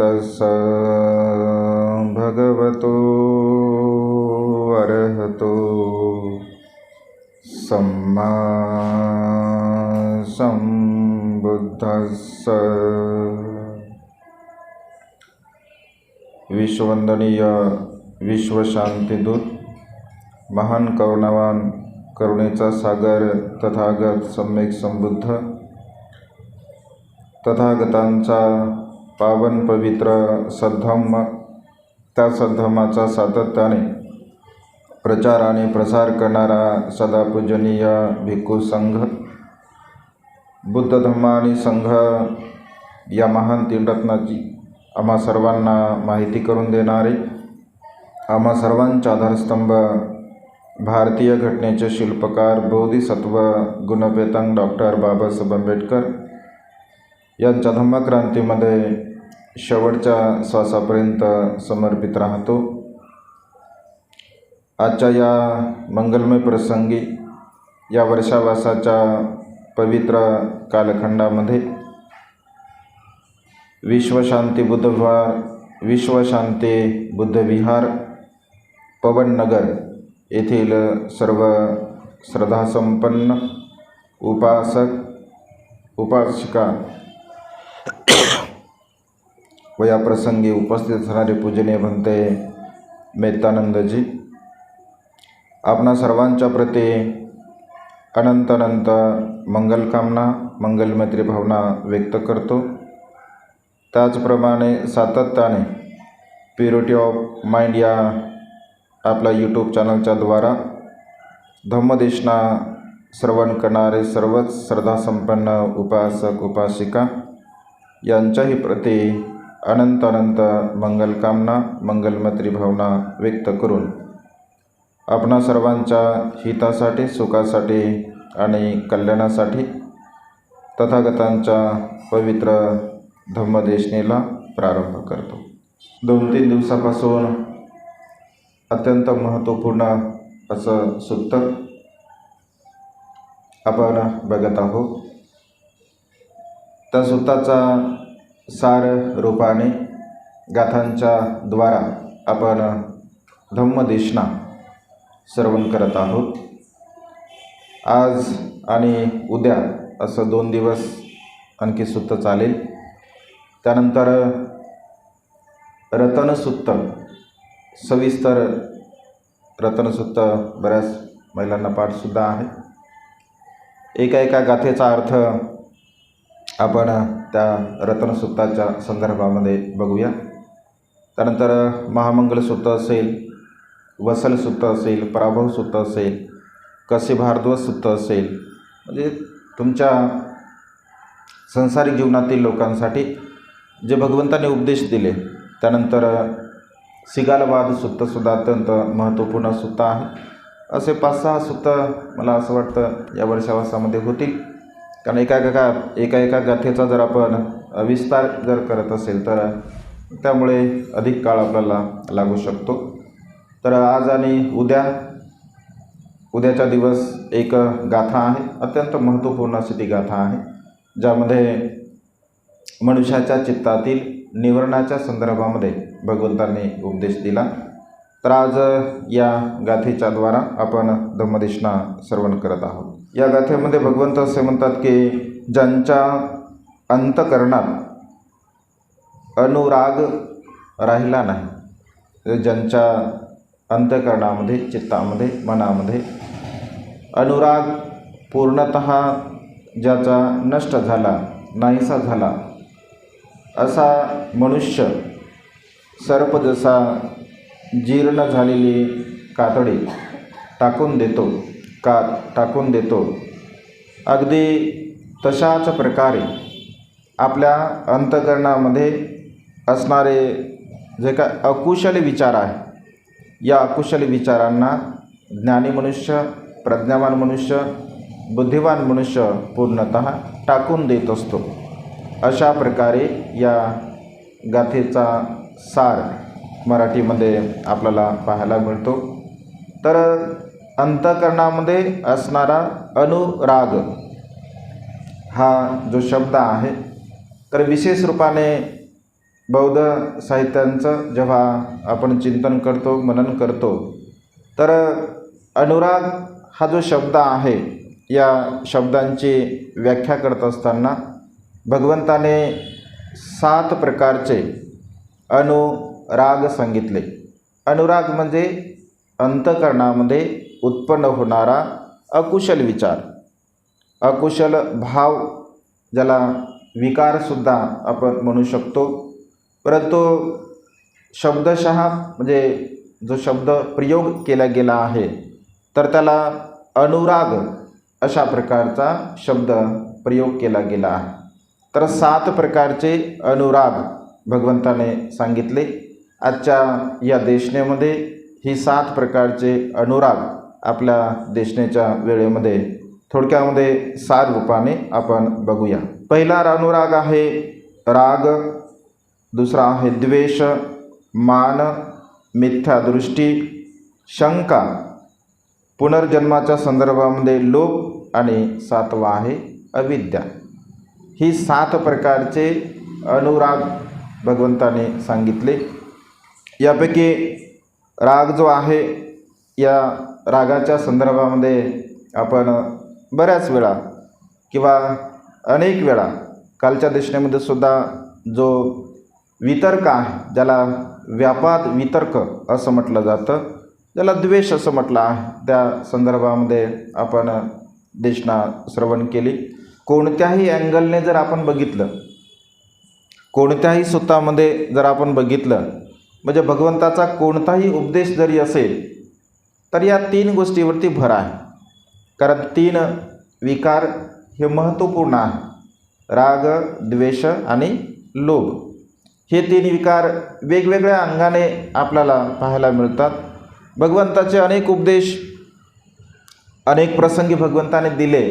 तस्स भगवतो अरहतो सम्मा संबुद्धस्स। विश्ववंदनीय विश्वशांतिदूत, महान करुणावान, करुणेचा सागर तथागत सम्यक संबुद्ध, तथागतांचा पावन पवित्र सद्धम्म, त्या सद्धम्माचा सातत्याने प्रचार आणि प्रसार करणारा सदा पूजनीय भिक्खू संघ, बुद्ध धम्म आणि संघ या महान तीन रत्नाची आम्हा सर्वांना माहिती करून देणारे, आम्हा सर्वांचा आधारस्तंभ, भारतीय घटनेचे शिल्पकार बोधिसत्व गुणपेतांग डॉक्टर बाबासाहेब आंबेडकर यांच्या धम्मक्रांतीमध्ये शेवटच्या श्वासापर्यंत समर्पित राहतो। आजच्या या मंगलमय प्रसंगी, या वर्षावासाच्या पवित्र कालखंडामध्ये विश्वशांती बुद्धवार, विश्वशांती बुद्धविहार, पवननगर येथील सर्व श्रद्धासंपन्न उपासक उपासिका व या प्रसंगी उपस्थित असणारे पूजनीय भंते मेत्तानंदजी, आपणा सर्वांच्या प्रती अनंत अनंत मंगलकामना, मंगलमैत्री भावना व्यक्त करतो। त्याचप्रमाणे सातत्याने प्युरिटी ऑफ माइंड या आपल्या यूट्यूब चॅनलच्या द्वारा धम्मदेशना श्रवण करणारे सर्वच श्रद्धासंपन्न उपासक उपासिका यांच्याही प्रती अनंत अनंत मंगलकामना, मंगलमैत्री भावना व्यक्त करून आपणा सर्वांच्या हितासाठी, सुखासाठी आणि कल्याणासाठी तथागतांच्या पवित्र धम्मदेशनेला प्रारंभ करतो। 2-3 दिवसापासून अत्यंत महत्त्वपूर्ण असं सूत्र आपण बघत आहोत। त्या सूत्राचा सार रूपाने गाथांच्या द्वारा आपण धम्मदेशना श्रवण करत आहोत। आज आणि उद्या असं 2 दिवस आणखी सूत्र चालेल। त्यानंतर रतनसूत्र, सविस्तर रतनसूत्र बऱ्याच महिलांना पाठसुद्धा आहे। एका गाथेचा अर्थ आपण त्या रतनसूत्राच्या संदर्भामध्ये बघूया। त्यानंतर महामंगलसूत्र असेल, वसलसूत्र असेल, पराभवसूत्र असेल, कसे भारद्वाज सूत्र असेल, म्हणजे तुमच्या संसारिक जीवनातील लोकांसाठी जे भगवंताने उपदेश दिले। त्यानंतर सिगालवाद सूत्रसुद्धा अत्यंत महत्त्वपूर्ण सूत्र आहे। असे 5-6 सूत्र मला असं वाटतं या वर्षावासामध्ये होतील, कारण एका गाथेचा जर आपण विस्तार जर करत असेल तर त्यामुळे अधिक काळ आपल्याला लागू शकतो। तर आज आणि उद्याचा दिवस एक गाथा आहे, अत्यंत महत्त्वपूर्ण अशी ती गाथा आहे, ज्यामध्ये मनुष्याच्या चित्तातील निवारणाच्या संदर्भामध्ये भगवंतांनी उपदेश दिला। तर आज या गाथेच्या द्वारा आपण धम्मदेशना श्रवण करत आहोत। या गाथेमध्ये भगवंत असे म्हणतात की ज्यांच्या अंतःकरणात अनुराग राहिला नाही, ज्यांच्या अंतःकरणामध्ये, चित्तामध्ये, मनामध्ये अनुराग पूर्णतः ज्याचा नष्ट झाला, नाहीसा झाला, असा मनुष्य सर्प जसा जीर्ण झालेली कातडी टाकून देतो, अगदी तशाच प्रकारे आपल्या अंतःकरणामध्ये असणारे जे काय अकुशल विचार आहे, या अकुशल विचारांना ज्ञानी मनुष्य, प्रज्ञावान मनुष्य, बुद्धिवान मनुष्य पूर्णतः टाकून देत असतो। अशा प्रकारे या गाथेचा सार मराठीमध्ये आपल्याला पाहायला मिळतो। तर अंतःकरणामध्ये असणारा अनुराग हा जो शब्द आहे, तर विशेष रूपाने बौद्ध साहित्यांचं जेव्हा आपण चिंतन करतो, मनन करतो, तर अनुराग हा जो शब्द आहे, या शब्दांची व्याख्या करत असताना भगवंताने 7 प्रकारचे अनुराग सांगितले. अनुराग म्हणजे अंतःकरणामध्ये उत्पन्न होणारा अकुशल विचार, अकुशल भाव, ज्याला विकारसुद्धा आपण म्हणू शकतो. परंतु शब्दशः म्हणजे जो शब्द प्रयोग केला गेला आहे, तर त्याला अनुराग अशा प्रकारचा शब्द प्रयोग केला गेला आहे. तर 7 प्रकारचे अनुराग भगवंताने सांगितले. आजच्या या देशनेमध्ये ही 7 प्रकारचे अनुराग आपल्या देशनेच्या वेळेमध्ये थोडक्यामध्ये सार रूपाने आपण बघूया. पहिला अनुराग आहे राग, दुसरा आहे द्वेष, मान, मिथ्यादृष्टी, शंका, पुनर्जन्माच्या संदर्भामध्ये लोभ आणि 7वा आहे अविद्या. ही 7 प्रकारचे अनुराग भगवंताने सांगितले. यापैकी राग जो आहे, या रागाच्या संदर्भामध्ये आपण बऱ्याच वेळा किंवा अनेक वेळा कालच्या देशनेमध्ये सुद्धा जो वितर्क आहे, ज्याला व्यापाद वितर्क असं म्हटलं जातं, ज्याला द्वेष असं म्हटलं आहे, त्या संदर्भामध्ये आपण देशना श्रवण केली. कोणत्याही अँगलने जर आपण बघितलं, कोणत्याही सूत्रामध्ये जर आपण बघितलं, म्हणजे भगवंताचा कोणताही उपदेश जरी असेल, तर या 3 गोष्टीवरती भर आहे. कारण 3 विकार हे महत्त्वपूर्ण आहे. राग, द्वेष आणि लोभ हे 3 विकार वेगवेगळ्या अंगाने आपल्याला पाहायला मिळतात. भगवंताचे अनेक उपदेश अनेक प्रसंगी भगवंताने दिले,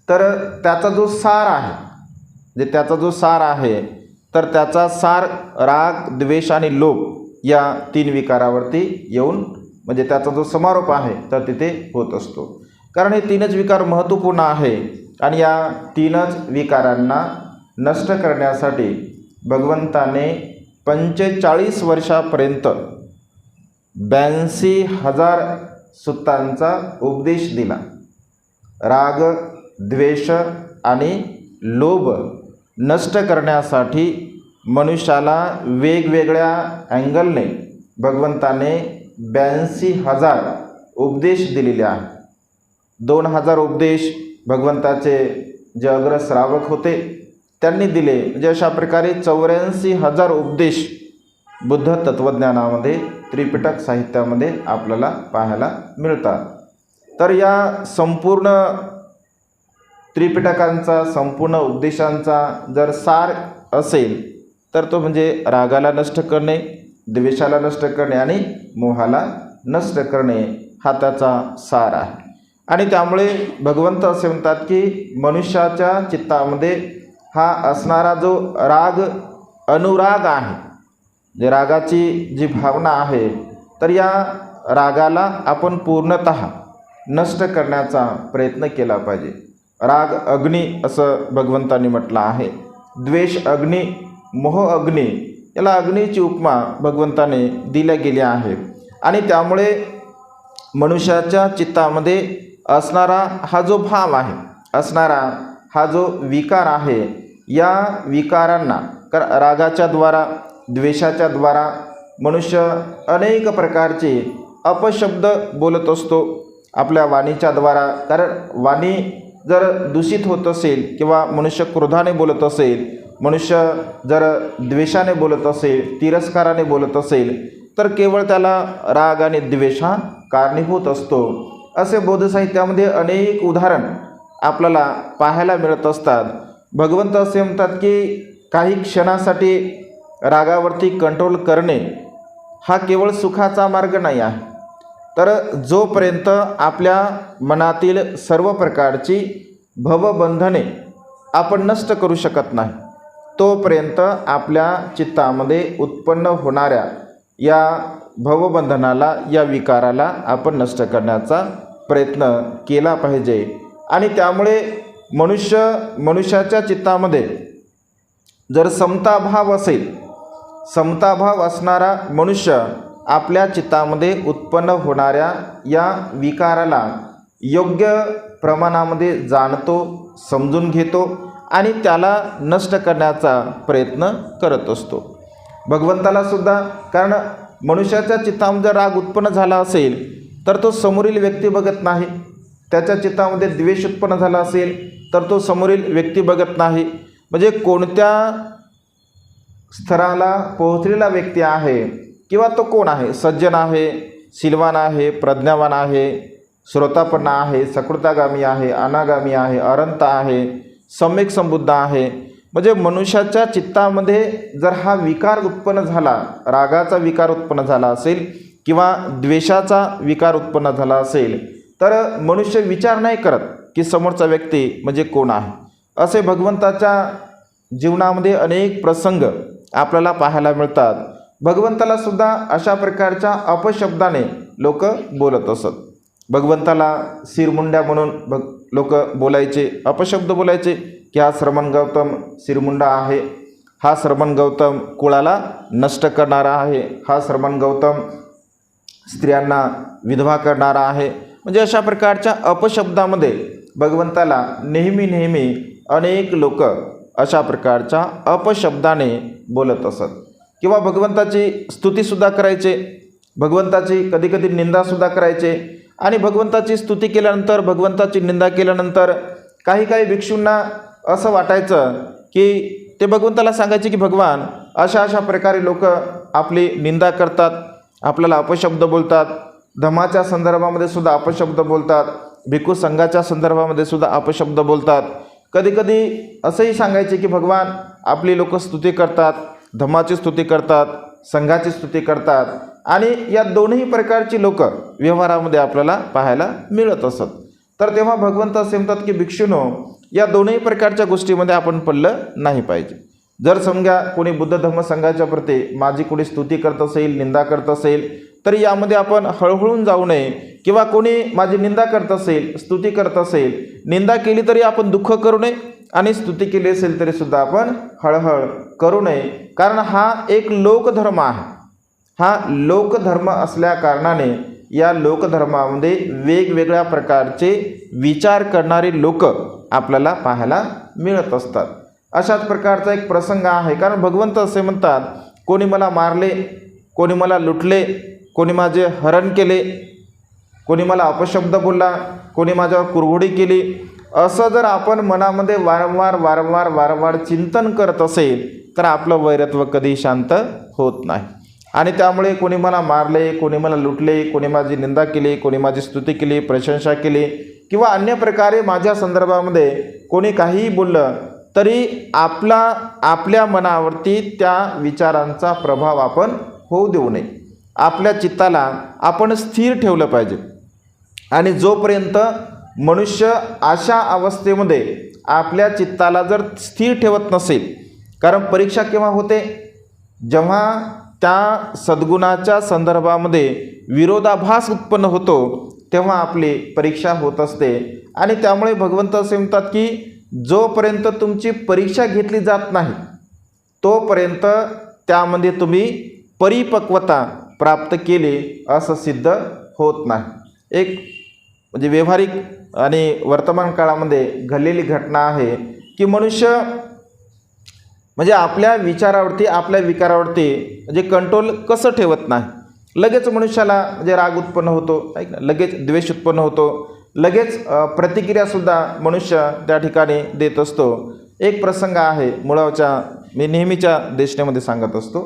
तर त्याचा जो सार आहे, जे त्याचा जो सार आहे, तर त्याचा सार राग, द्वेष आणि लोभ या 3 विकारावरती येऊन, म्हणजे त्याचा जो समारोप आहे, तर तिथे होत असतो. कारण हे 3च विकार महत्त्वपूर्ण आहे आणि या 3च विकारांना नष्ट करण्यासाठी भगवंताने 45 वर्षापर्यंत 82,000 सुत्तांचा उपदेश दिला. राग, द्वेष आणि लोभ नष्ट करण्यासाठी मनुष्याला वेगवेगळ्या अँगलने भगवंताने 82,000 उपदेश दिलेले आहेत. 2,000 उपदेश भगवंताचे जे अग्रश्रावक होते त्यांनी दिले. म्हणजे अशा प्रकारे 84,000 उपदेश बुद्ध तत्त्वज्ञानामध्ये, त्रिपिटक साहित्यामध्ये आपल्याला पाहायला मिळतात. तर या संपूर्ण त्रिपिटकांचा, संपूर्ण उपदेशांचा जर सार असेल, तर तो म्हणजे रागाला नष्ट करणे, द्वेषाला नष्ट करणे आणि मोहाला नष्ट करणे, हा त्याचा सार आहे. आणि त्यामुळे भगवंत असे म्हणतात की मनुष्याच्या चित्तामध्ये हा असणारा जो राग, अनुराग आहे, जे रागाची जी भावना आहे, तर या रागाला आपण पूर्णतः नष्ट करण्याचा प्रयत्न केला पाहिजे. राग अग्नी असं भगवंतांनी म्हटलं आहे. द्वेष अग्नी, मोह अग्नी, याला अग्नीची उपमा भगवंताने दिल्या गेली आहे. आणि त्यामुळे मनुष्याच्या चित्तामध्ये असणारा हा जो भाव आहे, असणारा हा जो विकार आहे, या विकारांना रागाच्या द्वारा, द्वेषाच्या द्वारा मनुष्य अनेक प्रकारचे अपशब्द बोलत असतो आपल्या वाणीच्या द्वारा. कारण वाणी जर दूषित होत असेल किंवा मनुष्य क्रोधाने बोलत असेल, मनुष्य जर द्वेषाने बोलत असेल, तिरस्काराने बोलत असेल, तर केवळ त्याला राग आणि द्वेष हा कारणीभूत असतो. असे बौद्ध साहित्यामध्ये अनेक उदाहरण आपल्याला पाहायला मिळत असतात. भगवंत असे म्हणतात की काही क्षणासाठी रागावरती कंट्रोल करणे हा केवळ सुखाचा मार्ग नाही आहे. तर जोपर्यंत आपल्या मनातील सर्व प्रकारची भवबंधने आपण नष्ट करू शकत नाही, तोपर्यंत आपल्या चित्तामध्ये उत्पन्न होणाऱ्या या भवबंधनाला, या विकाराला आपण नष्ट करण्याचा प्रयत्न केला पाहिजे. आणि त्यामुळे मनुष्याच्या चित्तामध्ये जर समता भाव असेल, समताभाव असणारा मनुष्य आपल्या चित्तामध्ये उत्पन्न होणाऱ्या या विकाराला योग्य प्रमाणामध्ये जाणतो, समजून घेतो आणि त्याला नष्ट करण्याचा प्रयत्न करत असतो. भगवंताला सुद्धा, कारण मनुष्याच्या चित्तामध्ये राग उत्पन्न झाला असेल तर तो समोरील व्यक्ती बघत नाही. त्याच्या चित्तामध्ये द्वेष उत्पन्न झाला असेल तर तो समोरील व्यक्ती बघत नाही. म्हणजे कोणत्या स्तराला पोहोचलेला व्यक्ती आहे किंवा तो कोण आहे, सज्जन आहे, शीलवान आहे, प्रज्ञावान आहे, श्रोतापन्न आहे, सकृतागामी आहे, अनागामी आहे, अरंत आहे, सम्यक संबुद्ध आहे. म्हणजे मनुष्याच्या चित्तामध्ये जर हा विकार उत्पन्न झाला, रागाचा विकार उत्पन्न झाला असेल किंवा द्वेषाचा विकार उत्पन्न झाला असेल तर मनुष्य विचार नाही करत की समोरचा व्यक्ती म्हणजे कोण आहे. असे भगवंताच्या जीवनामध्ये अनेक प्रसंग आपल्याला पाहायला मिळतात. भगवंताला सुद्धा अशा प्रकारच्या अपशब्दाने लोक बोलत असत. भगवंताला सिरमुंड्या म्हणून लोक बोलायचे, अपशब्द बोलायचे की हा श्रमण गौतम सिरमुंडा आहे, हा श्रमण गौतम कुळाला नष्ट करणारा आहे, हा श्रमण गौतम स्त्रियांना विधवा करणारा आहे. म्हणजे अशा प्रकारच्या अपशब्दामध्ये भगवंताला नेहमी अनेक लोक अशा प्रकारच्या अपशब्दाने बोलत असत. किंवा भगवंताची स्तुतीसुद्धा करायचे, भगवंताची कधीकधी निंदासुद्धा करायचे. आणि भगवंताची स्तुती केल्यानंतर, भगवंताची निंदा केल्यानंतर काही भिक्षूंना असं वाटायचं की ते भगवंताला सांगायचे की भगवान अशा प्रकारे लोक आपली निंदा करतात, आपल्याला अपशब्द बोलतात, धम्माच्या संदर्भामध्ये सुद्धा अपशब्द बोलतात, भिक्खू संघाच्या संदर्भामध्ये सुद्धा अपशब्द बोलतात. कधीकधी असंही सांगायचे की भगवान आपली लोक स्तुती करतात, धम्माची स्तुती करतात, संघाची स्तुती करतात. आणि या दोन्ही प्रकारची लोक व्यवहारामध्ये आपल्याला पाहायला मिळत असत. तर तेव्हा भगवंत असे म्हणतात की भिक्षूनो, या दोन्ही प्रकारच्या गोष्टीमध्ये आपण पडलं नाही पाहिजे. जर समजा कोणी बुद्ध धम्म संघाच्या प्रती माझी कोणी स्तुती करत असेल, निंदा करत असेल तर यामध्ये आपण हळहळून जाऊ नये. किंवा कोणी माझी निंदा करत असेल, स्तुती करत असेल, निंदा केली तरी आपण दुःख करू नये आणि स्तुती केली असेल तरीसुद्धा आपण हळहळ करू नये. कारण हा एक लोकधर्म आहे. हा लोकधर्म असल्या कारणाने या लोकधर्मामध्ये वेगवेगळ्या प्रकारचे विचार करणारे लोक आपल्याला पाहायला मिळत असतात. अशाच प्रकारचा एक प्रसंग आहे. कारण भगवंत असे म्हणतात, कोणी मला मारले, कोणी मला लुटले, कोणी माझे हरण केले, कोणी मला अपशब्द बोलला, कोणी माझ्यावर कुरघोडी केली. असं जर आपण मनामध्ये वारंवार चिंतन करत असेल तर आपलं वैरत्व कधी शांत होत नाही. आणि त्यामुळे कोणी मला मारले, कोणी मला लुटले, कोणी माझी निंदा केली, कोणी माझी स्तुती केली, प्रशंसा केली किंवा अन्य प्रकारे माझ्या संदर्भामध्ये कोणी काहीही बोललं तरी आपल्या मनावरती त्या विचारांचा प्रभाव आपण होऊ देऊ नये. आपल्या चित्ताला आपण स्थिर ठेवलं पाहिजे. आणि जोपर्यंत मनुष्य अशा अवस्थेमध्ये आपल्या चित्ताला जर स्थिर ठेवत नसेल, कारण परीक्षा केव्हा होते, जेव्हा त्या सद्गुणाच्या संदर्भामध्ये विरोधाभास उत्पन्न होतो तेव्हा आपली परीक्षा होत असते. आणि त्यामुळे भगवंत असे म्हणतात की जोपर्यंत तुमची परीक्षा घेतली जात नाही तोपर्यंत त्यामध्ये तुम्ही परिपक्वता प्राप्त केली असं सिद्ध होत नाही. एक म्हणजे व्यावहारिक आणि वर्तमान काळामध्ये घडलेली घटना आहे की मनुष्य म्हणजे आपल्या विचारावरती, आपल्या विकारावरती म्हणजे कंट्रोल कसं ठेवत नाही. लगेच मनुष्याला म्हणजे राग उत्पन्न होतो, ऐक ना, लगेच द्वेष उत्पन्न होतो, लगेच प्रतिक्रियासुद्धा मनुष्य त्या ठिकाणी देत असतो. एक प्रसंग आहे मुळावच्या, मी नेहमीच्या देशनेमध्ये सांगत असतो.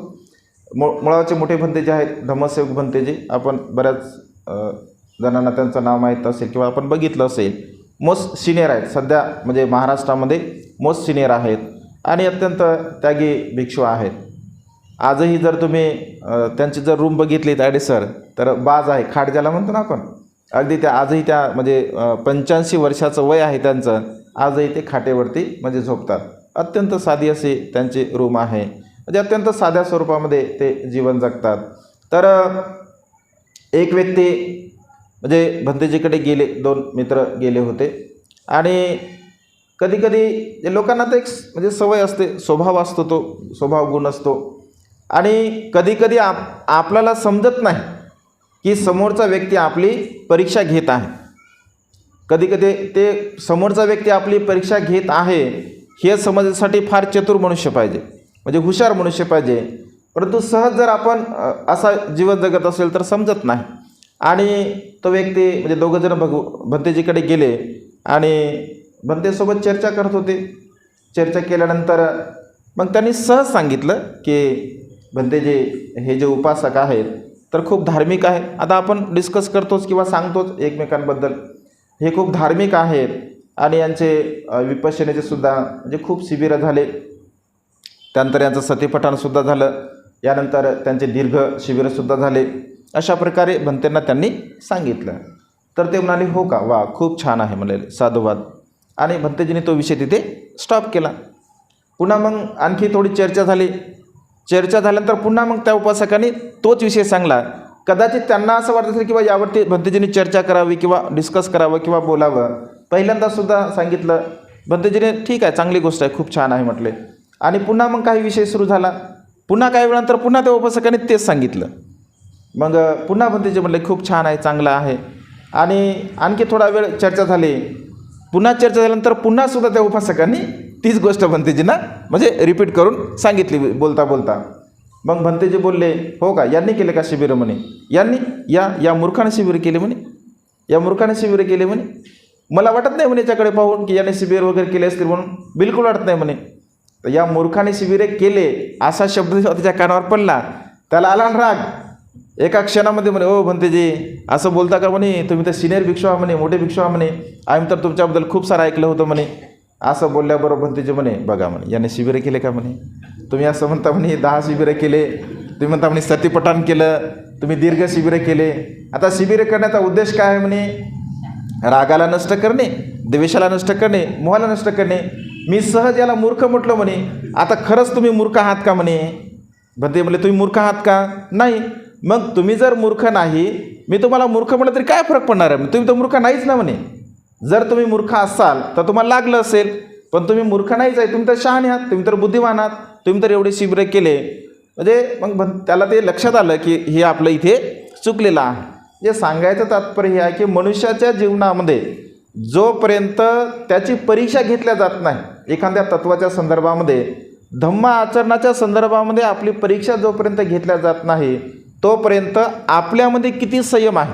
मुळावचे मोठे भंते जे आहेत, धम्मसेवक भंते जे, आपण बऱ्याच जणांना त्यांचं नाव माहीत असेल किंवा आपण बघितलं असेल. मोस्ट सिनियर आहेत सध्या, म्हणजे महाराष्ट्रामध्ये मोस्ट सिनियर आहेत आणि अत्यंत त्यागी भिक्षू आहेत. आजही जर तुम्ही त्यांची जर रूम बघितली सर तर बाज आहे, खाट ज्याला म्हणतो ना आपण, अगदी त्या आजही त्या म्हणजे 85 वर्षाचं वय आहे त्यांचं, आजही ते खाटेवरती म्हणजे झोपतात. अत्यंत साधी अशी त्यांची रूम आहे, म्हणजे अत्यंत साध्या स्वरूपामध्ये ते जीवन जगतात. तर एक व्यक्ती म्हणजे भंतेजीकडे गेले, 2 मित्र गेले होते आणि कधीकधी लोकांना तर एक म्हणजे सवय असते, स्वभाव असतो, तो स्वभाव गुण असतो. आणि कधीकधी आपल्याला समजत नाही की समोरचा व्यक्ती आपली परीक्षा घेत आहे. कधीकधी ते समोरचा व्यक्ती आपली परीक्षा घेत आहे हे समजण्यासाठी फार चतुर मनुष्य पाहिजे, म्हणजे हुशार मनुष्य पाहिजे. परंतु सहज जर आपण असा जीवन जगत असेल तर समजत नाही. आणि तो व्यक्ती म्हणजे दोघंजण भंतेजीकडे गेले आणि भंतेसोबत चर्चा करत होते. चर्चा केल्यानंतर मग त्यांनी सहज सांगितलं की भंतेजी हे जे उपासक आहेत तर खूप धार्मिक आहेत. आता आपण डिस्कस करतोच किंवा सांगतोच एकमेकांबद्दल, हे खूप धार्मिक आहेत आणि यांचे विपश्यनेचे सुद्धा म्हणजे खूप शिबिरं झाले. त्यानंतर यांचं सतीपठाणसुद्धा झालं, यानंतर त्यांचे दीर्घ शिबिरंसुद्धा झाले. अशा प्रकारे भंतेंना त्यांनी सांगितलं. तर ते म्हणाले हो का, वा खूप छान आहे म्हणाले, साधुवाद. आणि भंतेजीने तो विषय तिथे स्टॉप केला. पुन्हा मग आणखी थोडी चर्चा झाली. चर्चा झाल्यानंतर पुन्हा मग त्या उपासकांनी तोच विषय सांगला. कदाचित त्यांना असं वाटत असेल किंवा यावरती भंतेजींनी चर्चा करावी किंवा डिस्कस करावं किंवा बोलावं. पहिल्यांदासुद्धा सांगितलं. भंतेजीने ठीक आहे, चांगली गोष्ट आहे, खूप छान आहे म्हटले. आणि पुन्हा मग काही विषय सुरू झाला. पुन्हा काही वेळानंतर पुन्हा त्या उपासकांनी तेच सांगितलं. मग पुन्हा भंतेजी म्हटले खूप छान आहे, चांगलं आहे. आणि आणखी थोडा वेळ चर्चा झाली. पुन्हा चर्चा झाल्यानंतर पुन्हासुद्धा त्या उपासकांनी तीच गोष्ट भंतेजींना म्हणजे रिपीट करून सांगितली बोलता बोलता. मग भंतेजी बोलले हो का, यांनी केले का शिबिरं म्हणे, यांनी या मूर्खाने शिबिर केले म्हणे, या मूर्खाने शिबिर केले म्हणे. मला वाटत नाही म्हणे याच्याकडे पाहून की याने शिबिर वगैरे केले असतील म्हणून, बिलकुल वाटत नाही म्हणे. तर या मूर्खाने शिबिरे केले असा शब्द त्याच्या कानावर पडला. त्याला आला राग. एका क्षणामध्ये म्हणे ओ भंतेजी असं बोलता का म्हणे, तुम्ही तर सिनियर भिक्षू आहा म्हणे, मोठे भिक्षू आहा म्हणे, आम्ही तर तुमच्याबद्दल खूप सारं ऐकलं होतं म्हणे. असं बोलल्याबरोबर भंतेजी म्हणे बघा म्हणे, याने शिबिरे केले का म्हणे, तुम्ही असं म्हणता म्हणे 10 शिबिरं केले, तुम्ही म्हणता म्हणे सतीपठाण केलं, तुम्ही दीर्घ शिबिरं केले. आता शिबिरं करण्याचा उद्देश काय आहे म्हणे, रागाला नष्ट करणे, द्वेषाला नष्ट करणे, मोहाला नष्ट करणे. मी सहज याला मूर्ख म्हटलं म्हणे. आता खरंच तुम्ही मूर्ख आहात का म्हणे. भंते म्हणले तुम्ही मूर्ख आहात का, नाही. मग तुम्ही जर मूर्ख नाही, मी तुम्हाला मूर्ख म्हटलं तरी काय फरक पडणार आहे, तुम्ही तर मूर्ख नाहीच ना म्हणे. जर तुम्ही मूर्ख असाल तर तुम्हाला लागलं असेल, पण तुम्ही मूर्ख नाहीच आहे, तुम्ही तर शहाणे आहात, तुम्ही तर बुद्धिमान आहात, तुम्ही तर एवढे शिबिरं केले. म्हणजे मग त्याला ते लक्षात आलं की हे आपलं इथे चुकलेलं आहे. जे सांगायचं तात्पर्य हे आहे की मनुष्याच्या जीवनामध्ये जोपर्यंत त्याची परीक्षा घेतल्या जात नाही, एखाद्या तत्वाच्या संदर्भामध्ये, धम्म आचरणाच्या संदर्भामध्ये आपली परीक्षा जोपर्यंत घेतल्या जात नाही तोपर्यंत आपल्यामध्ये किती संयम आहे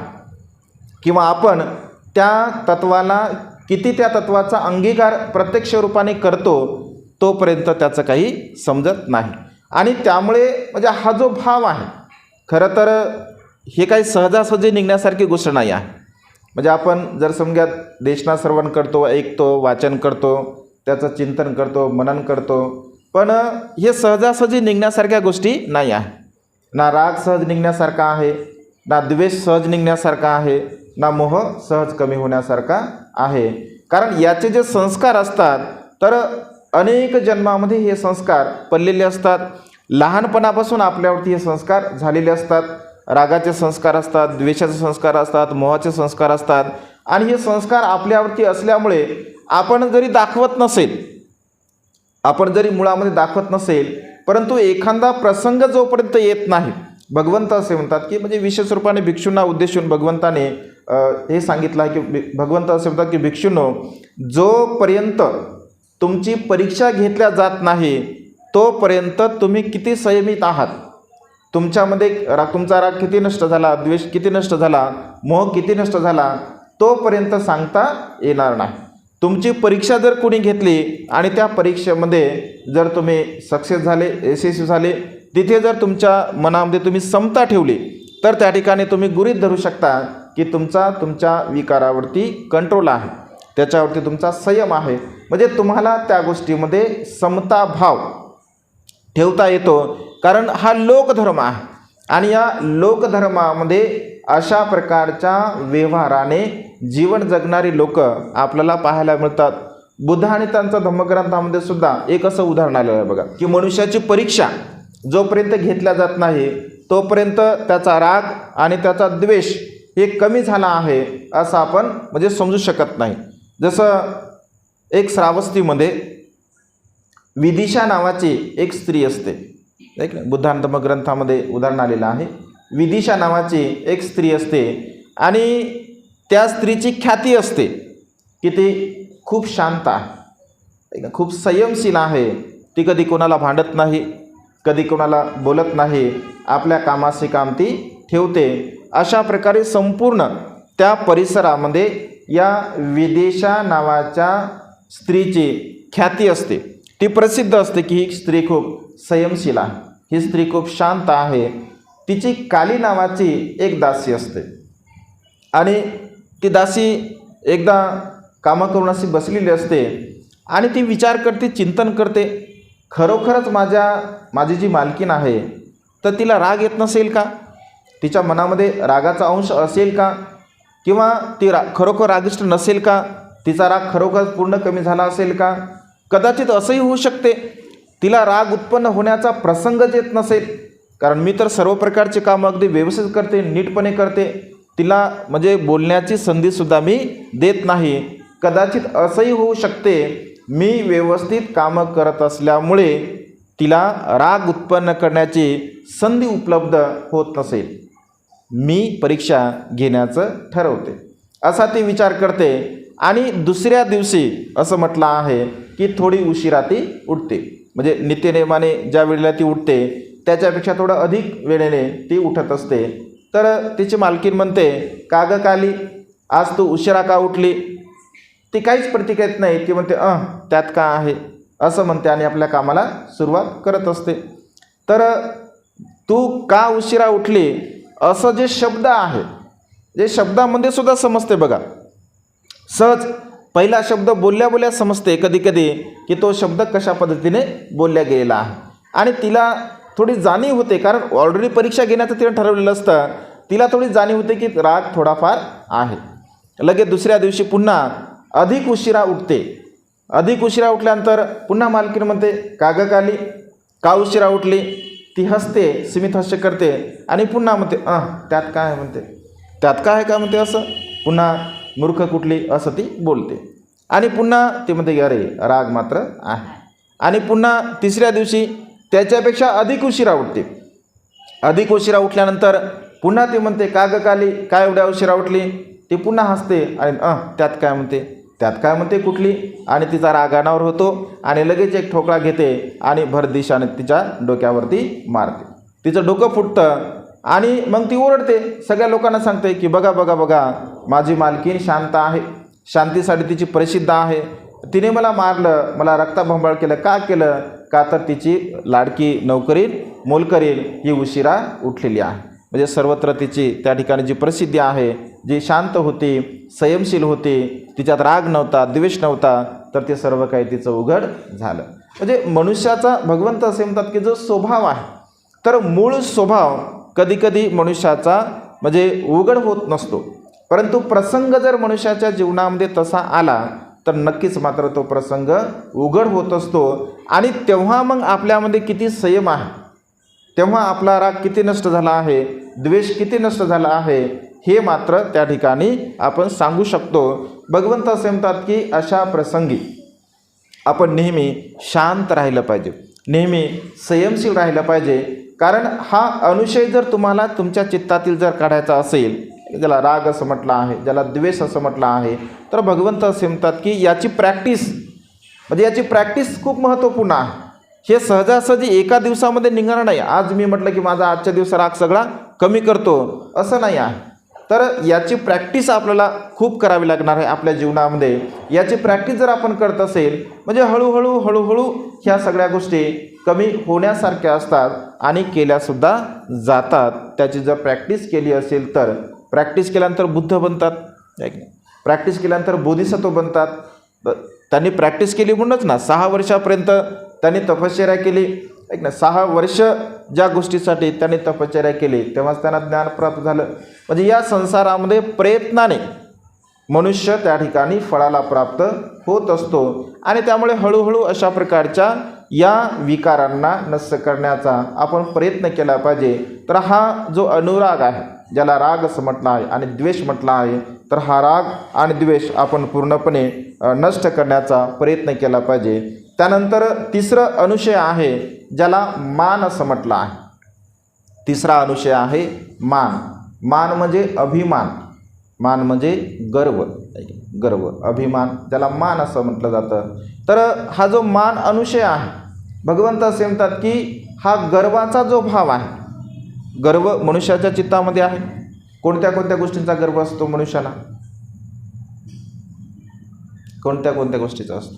किंवा आपण त्या तत्वाला किती, त्या तत्वाचा अंगीकार प्रत्यक्ष रूपाने करतो, तोपर्यंत त्याचं काही समजत नाही. आणि त्यामुळे म्हणजे हा जो भाव आहे, खरं तर हे काही सहजासहजी निघण्यासारखी गोष्ट नाही आहे. म्हणजे आपण जर समजा देशना श्रवण करतो, ऐकतो, वाचन करतो, त्याचं चिंतन करतो, मनन करतो, पण हे सहजासहजी निघण्यासारख्या गोष्टी नाही आहे. ना राग सहज निघण्यासारखा आहे, ना द्वेष सहज निघण्यासारखा आहे, ना मोह सहज कमी होण्यासारखा आहे. कारण याचे जे संस्कार असतात तर अनेक जन्मामध्ये हे संस्कार पडलेले असतात. लहानपणापासून आपल्यावरती हे संस्कार झालेले असतात. रागाचे संस्कार असतात, द्वेषाचे संस्कार असतात, मोहाचे संस्कार असतात. आणि हे संस्कार आपल्यावरती असल्यामुळे आपण जरी दाखवत नसेल, आपण जरी मुळामध्ये दाखवत नसेल, परंतु एखादा प्रसंग जोपर्यंत येत नाही, भगवंत असे म्हणतात की म्हणजे विशेष रूपाने भिक्षूंना उद्देशून भगवंताने हे सांगितलं आहे की भगवंत असे म्हणतात की भिक्षूंनो, जोपर्यंत तुमची परीक्षा घेतल्या जात नाही तोपर्यंत तुम्ही किती संयमित आहात, तुमच्यामध्ये तुमचा राग किती नष्ट झाला, द्वेष किती नष्ट झाला, मोह किती नष्ट झाला, तोपर्यंत सांगता येणार नाही. तुमची परीक्षा जर कोणी घेतली आणि त्या परीक्षेमध्ये जर तुम्ही सक्सेस झाले, यशस्वी झाले, तिथे जर तुमच्या मनामध्ये तुम्ही समता ठेवली तर त्या ठिकाणी तुम्ही गृहीत धरू शकता की तुमच्या विकारावरती कंट्रोल आहे, त्याच्यावरती तुमचा संयम आहे. म्हणजे तुम्हाला त्या गोष्टीमध्ये समता भाव ठेवता येतो. कारण हा लोकधर्म आहे आणि या लोकधर्मामध्ये अशा प्रकारच्या व्यवहाराने जीवन जगणारी लोक आपल्याला पाहायला मिळतात. बुद्ध आणि त्यांचा धम्मग्रंथामध्ये सुद्धा एक असं उदाहरण आलेलं आहे बघा, की मनुष्याची परीक्षा जोपर्यंत घेतल्या जात नाही तोपर्यंत त्याचा राग आणि त्याचा द्वेष हे कमी झाला आहे असं आपण म्हणजे समजू शकत नाही. जसं एक श्रावस्तीमध्ये विदिशा नावाची एक स्त्री असते. एक बुद्धांत धम्मग्रंथामध्ये उदाहरण आलेलं आहे. विदिशा नावाची एक स्त्री असते आणि त्या स्त्रीची ख्याती असते की ती खूप शांत आहे, खूप संयमशील आहे. ती कधी कोणाला भांडत नाही, कधी कोणाला बोलत नाही, आपल्या कामाशी काम ती ठेवते. अशा प्रकारे संपूर्ण त्या परिसरामध्ये या विदिशा नावाच्या स्त्रीची ख्याती असते. ती प्रसिद्ध असते की ही स्त्री खूप संयमशील आहे, ही स्त्री खूप शांत आहे. तिची काली नावाची एक दासी असते आणि ती दासी एकदा कामं करून अशी बसलेली असते आणि ती विचार करते, चिंतन करते, खरोखरच माझी जी मालकीण आहे तर तिला राग येत नसेल का, तिच्या मनामध्ये रागाचा अंश असेल का, किंवा ती खरोखर रागिष्ट नसेल का, तिचा राग खरोखर पूर्ण कमी झाला असेल का. कदाचित असंही होऊ शकते तिला राग उत्पन्न होण्याचा प्रसंगच येत नसेल, कारण मी तर सर्व प्रकारचे कामं अगदी व्यवस्थित करते, नीटपणे करते, तिला म्हणजे बोलण्याची संधीसुद्धा मी देत नाही. कदाचित असंही होऊ शकते मी व्यवस्थित कामं करत असल्यामुळे तिला राग उत्पन्न करण्याची संधी उपलब्ध होत नसेल, मी परीक्षा घेण्याचं ठरवते, असा ती विचार करते. आणि दुसऱ्या दिवशी असं म्हटलं आहे की थोडी उशिरा ती उठते, म्हणजे नित्यनेमाने ज्या वेळेला ती उठते त्याच्यापेक्षा थोडं अधिक वेळेने ती उठत असते. तर तिची मालकीण म्हणते, का गं काली, आज तू उशिरा का उठली. ती काहीच प्रतिक्रिया येत नाही, ती म्हणते त्यात का आहे असं म्हणते आणि आपल्या कामाला सुरुवात करत असते. तर तू का उशिरा उठली असं जे शब्द आहे, जे शब्दामध्ये सुद्धा समजते बघा. सहज पहिला शब्द बोलल्या समजते कधी कधी की तो शब्द कशा पद्धतीने बोलल्या गेलेला आहे आणि तिला थोडी जाणीव होते, कारण ऑलरेडी परीक्षा घेण्याचं तिने ठरवलेलं असतं. तिला थोडी जाणीव होते की राग थोडाफार आहे. लगेच दुसऱ्या दिवशी पुन्हा अधिक उशिरा उठते. अधिक उशिरा उठल्यानंतर पुन्हा मालकीण म्हणते, का गं काली, का उशिरा उठली. ती हसते, स्मित हास्य करते आणि पुन्हा म्हणते त्यात काय आहे म्हणते, त्यात काय आहे का म्हणते, असं पुन्हा मूर्ख कुठली असं ती बोलते. आणि पुन्हा ती म्हणते अरे राग मात्र आहे. आणि पुन्हा तिसऱ्या दिवशी त्याच्यापेक्षा अधिक उशिरा उठते. अधिक उशिरा उठल्यानंतर पुन्हा ती म्हणते, का गं काली, काय एवढ्या उशिरा उठली. ती पुन्हा हसते आणि त्यात काय म्हणते, त्यात काय म्हणते कुठली. आणि तिचा राग अनावर होतो आणि लगेच एक ठोकळा घेते आणि भरदिशाने तिच्या डोक्यावरती मारते. तिचं डोकं फुटतं आणि मग ती ओरडते, सगळ्या लोकांना सांगते की बघा बघा बघा, माझी मालकीण शांत आहे, शांतीसाठी तिची प्रसिद्ध आहे, तिने मला मारलं, मला रक्ताबंबाळ केलं. का केलं, का तर तिची लाडकी नोकरीण मोलकरीण ही उशिरा उठलेली आहे. म्हणजे सर्वत्र तिची त्या ठिकाणी जी प्रसिद्धी आहे, जी शांत होती, संयमशील होती, तिच्यात राग नव्हता, द्वेष नव्हता, तर ते सर्व काही तिचं उघड झालं. म्हणजे मनुष्याचा भगवंत असे म्हणतात की जो स्वभाव आहे, तर मूळ स्वभाव कधीकधी मनुष्याचा म्हणजे उघड होत नसतो, परंतु प्रसंग जर मनुष्याच्या जीवनामध्ये तसा आला तर नक्कीच मात्र तो प्रसंग उघड होत असतो. आणि तेव्हा मग आपल्यामध्ये किती संयम आहे, तेव्हा आपला राग किती नष्ट झाला आहे, द्वेष किती नष्ट झाला आहे, हे मात्र त्या ठिकाणी आपण सांगू शकतो. भगवंत असे म्हणतात की अशा प्रसंगी आपण नेहमी शांत राहिलं पाहिजे, नेहमी संयमशील राहिलं पाहिजे. कारण हा अनुशय जर तुम्हाला तुमच्या चित्तातील जर काढायचा असेल, ज्याला राग असं म्हटलं आहे, ज्याला द्वेष असं म्हटलं आहे, तर भगवंत असे म्हणतात की याची प्रॅक्टिस म्हणजे याची प्रॅक्टिस खूप महत्त्वपूर्ण आहे. हे सहजासहजी एका दिवसामध्ये निघणार नाही. आज मी म्हटलं की माझा आजच्या दिवसा राग सगळा कमी करतो असं नाही आहे. तर याची प्रॅक्टिस आपल्याला खूप करावी लागणार आहे आपल्या जीवनामध्ये. याची प्रॅक्टिस जर आपण करत असेल म्हणजे हळूहळू ह्या सगळ्या गोष्टी कमी होण्यासारख्या असतात आणि केल्यासुद्धा जातात. त्याची जर प्रॅक्टिस केली असेल तर, प्रॅक्टिस केल्यानंतर बुद्ध बनतात, प्रॅक्टिस केल्यानंतर बोधिसत्व बनतात. त्यांनी प्रॅक्टिस केली म्हणूनच ना 6 वर्षापर्यंत त्यांनी तपश्चर्या केली, 6 वर्ष ज्या गोष्टीसाठी त्यांनी तपश्चर्या केली तेव्हाच त्यांना ज्ञान प्राप्त झालं. म्हणजे या संसारामध्ये प्रयत्नाने मनुष्य त्या ठिकाणी फळाला प्राप्त होत असतो. आणि त्यामुळे हळूहळू अशा प्रकारच्या या विकारांना नष्ट करण्याचा आपण प्रयत्न केला पाहिजे. तर हा जो अनुराग आहे, ज्याला राग असं म्हटलं आहे आणि द्वेष म्हटलं आहे, तर हा राग आणि द्वेष आपण पूर्णपणे नष्ट करण्याचा प्रयत्न केला पाहिजे. त्यानंतर तिसरं अनुशय आहे ज्याला मान असं म्हटलं आहे. तिसरा अनुशय आहे मान. मान म्हणजे अभिमान, मान म्हणजे गर्व, गर्व अभिमान, ज्याला मान असं म्हटलं जातं. तर हा जो मान अनुशय आहे, भगवंत असे म्हणतात की हा गर्वाचा जो भाव आहे, गर्व मनुष्याच्या चित्तामध्ये आहे. कोणत्या कोणत्या गोष्टींचा गर्व असतो मनुष्याला? कोणत्या कोणत्या गोष्टीचा असतो?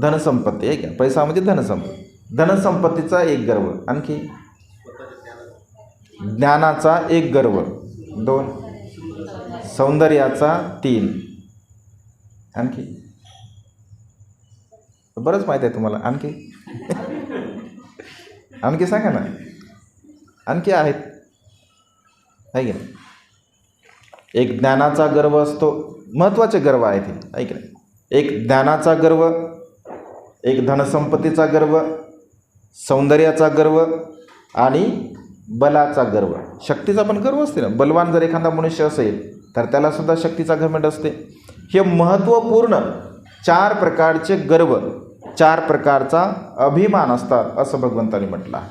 धनसंपत्ती आहे का? पैसा म्हणजे धनसंपत्ती, धनसंपत्तीचा एक गर्व. आणखी ज्ञानाचा एक गर्व, 2, सौंदर्याचा 3, आणखी बरंच माहीत आहे तुम्हाला. आणखी आणखी सांगा ना, आणखी आहेत आहे की नाही? एक ज्ञानाचा गर्व असतो, महत्त्वाचे गर्व आहे ते आहे की नाही? एक ज्ञानाचा गर्व, एक धनसंपत्तीचा गर्व, सौंदर्याचा गर्व आणि बलाचा गर्व. शक्तीचा पण गर्व असते ना. बलवान जर एखादा मनुष्य असेल तर त्याला सुद्धा शक्तीचा घमंड असते. हे महत्त्वपूर्ण 4 प्रकारचे गर्व, 4 प्रकारचा अभिमान असतात असं भगवंतांनी म्हटलं आहे.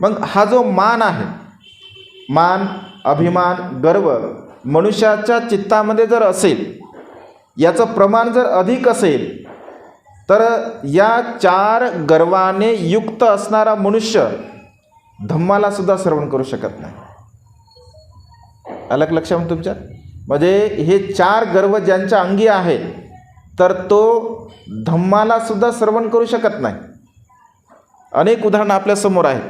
मग हा जो मान आहे, मान, अभिमान, गर्व मनुष्याच्या चित्तामध्ये जर असेल, याचं प्रमाण जर अधिक असेल, तर या 4 गर्वाने युक्त असणारा मनुष्य धम्माला सुद्धा श्रवण करू शकत नाही. अलग लक्षात तुमच्या? म्हणजे हे 4 गर्व ज्यांच्या अंगी आहे तर तो धम्माला सुद्धा श्रवण करू शकत नाही. अनेक उदाहरणं आपल्यासमोर आहेत.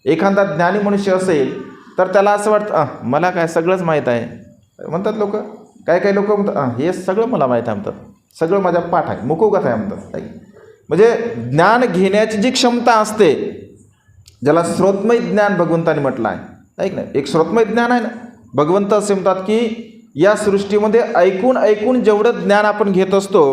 एखादा ज्ञानी मनुष्य असेल तर त्याला असं वाटतं मला काय सगळंच माहीत आहे म्हणतात लोक. काही लोक म्हणतात हे सगळं मला माहीत आहे म्हणतात, सगळं माझ्या पाठ आहे, मुखोगत आहे म्हणतात. म्हणजे ज्ञान घेण्याची जी क्षमता असते, ज्याला श्रोतमय ज्ञान भगवंताने म्हटलं आहे, ऐक ना, एक श्रोतमय ज्ञान आहे ना. भगवंत असे म्हणतात की या सृष्टीमध्ये ऐकून ऐकून जेवढं ज्ञान आपण घेत असतो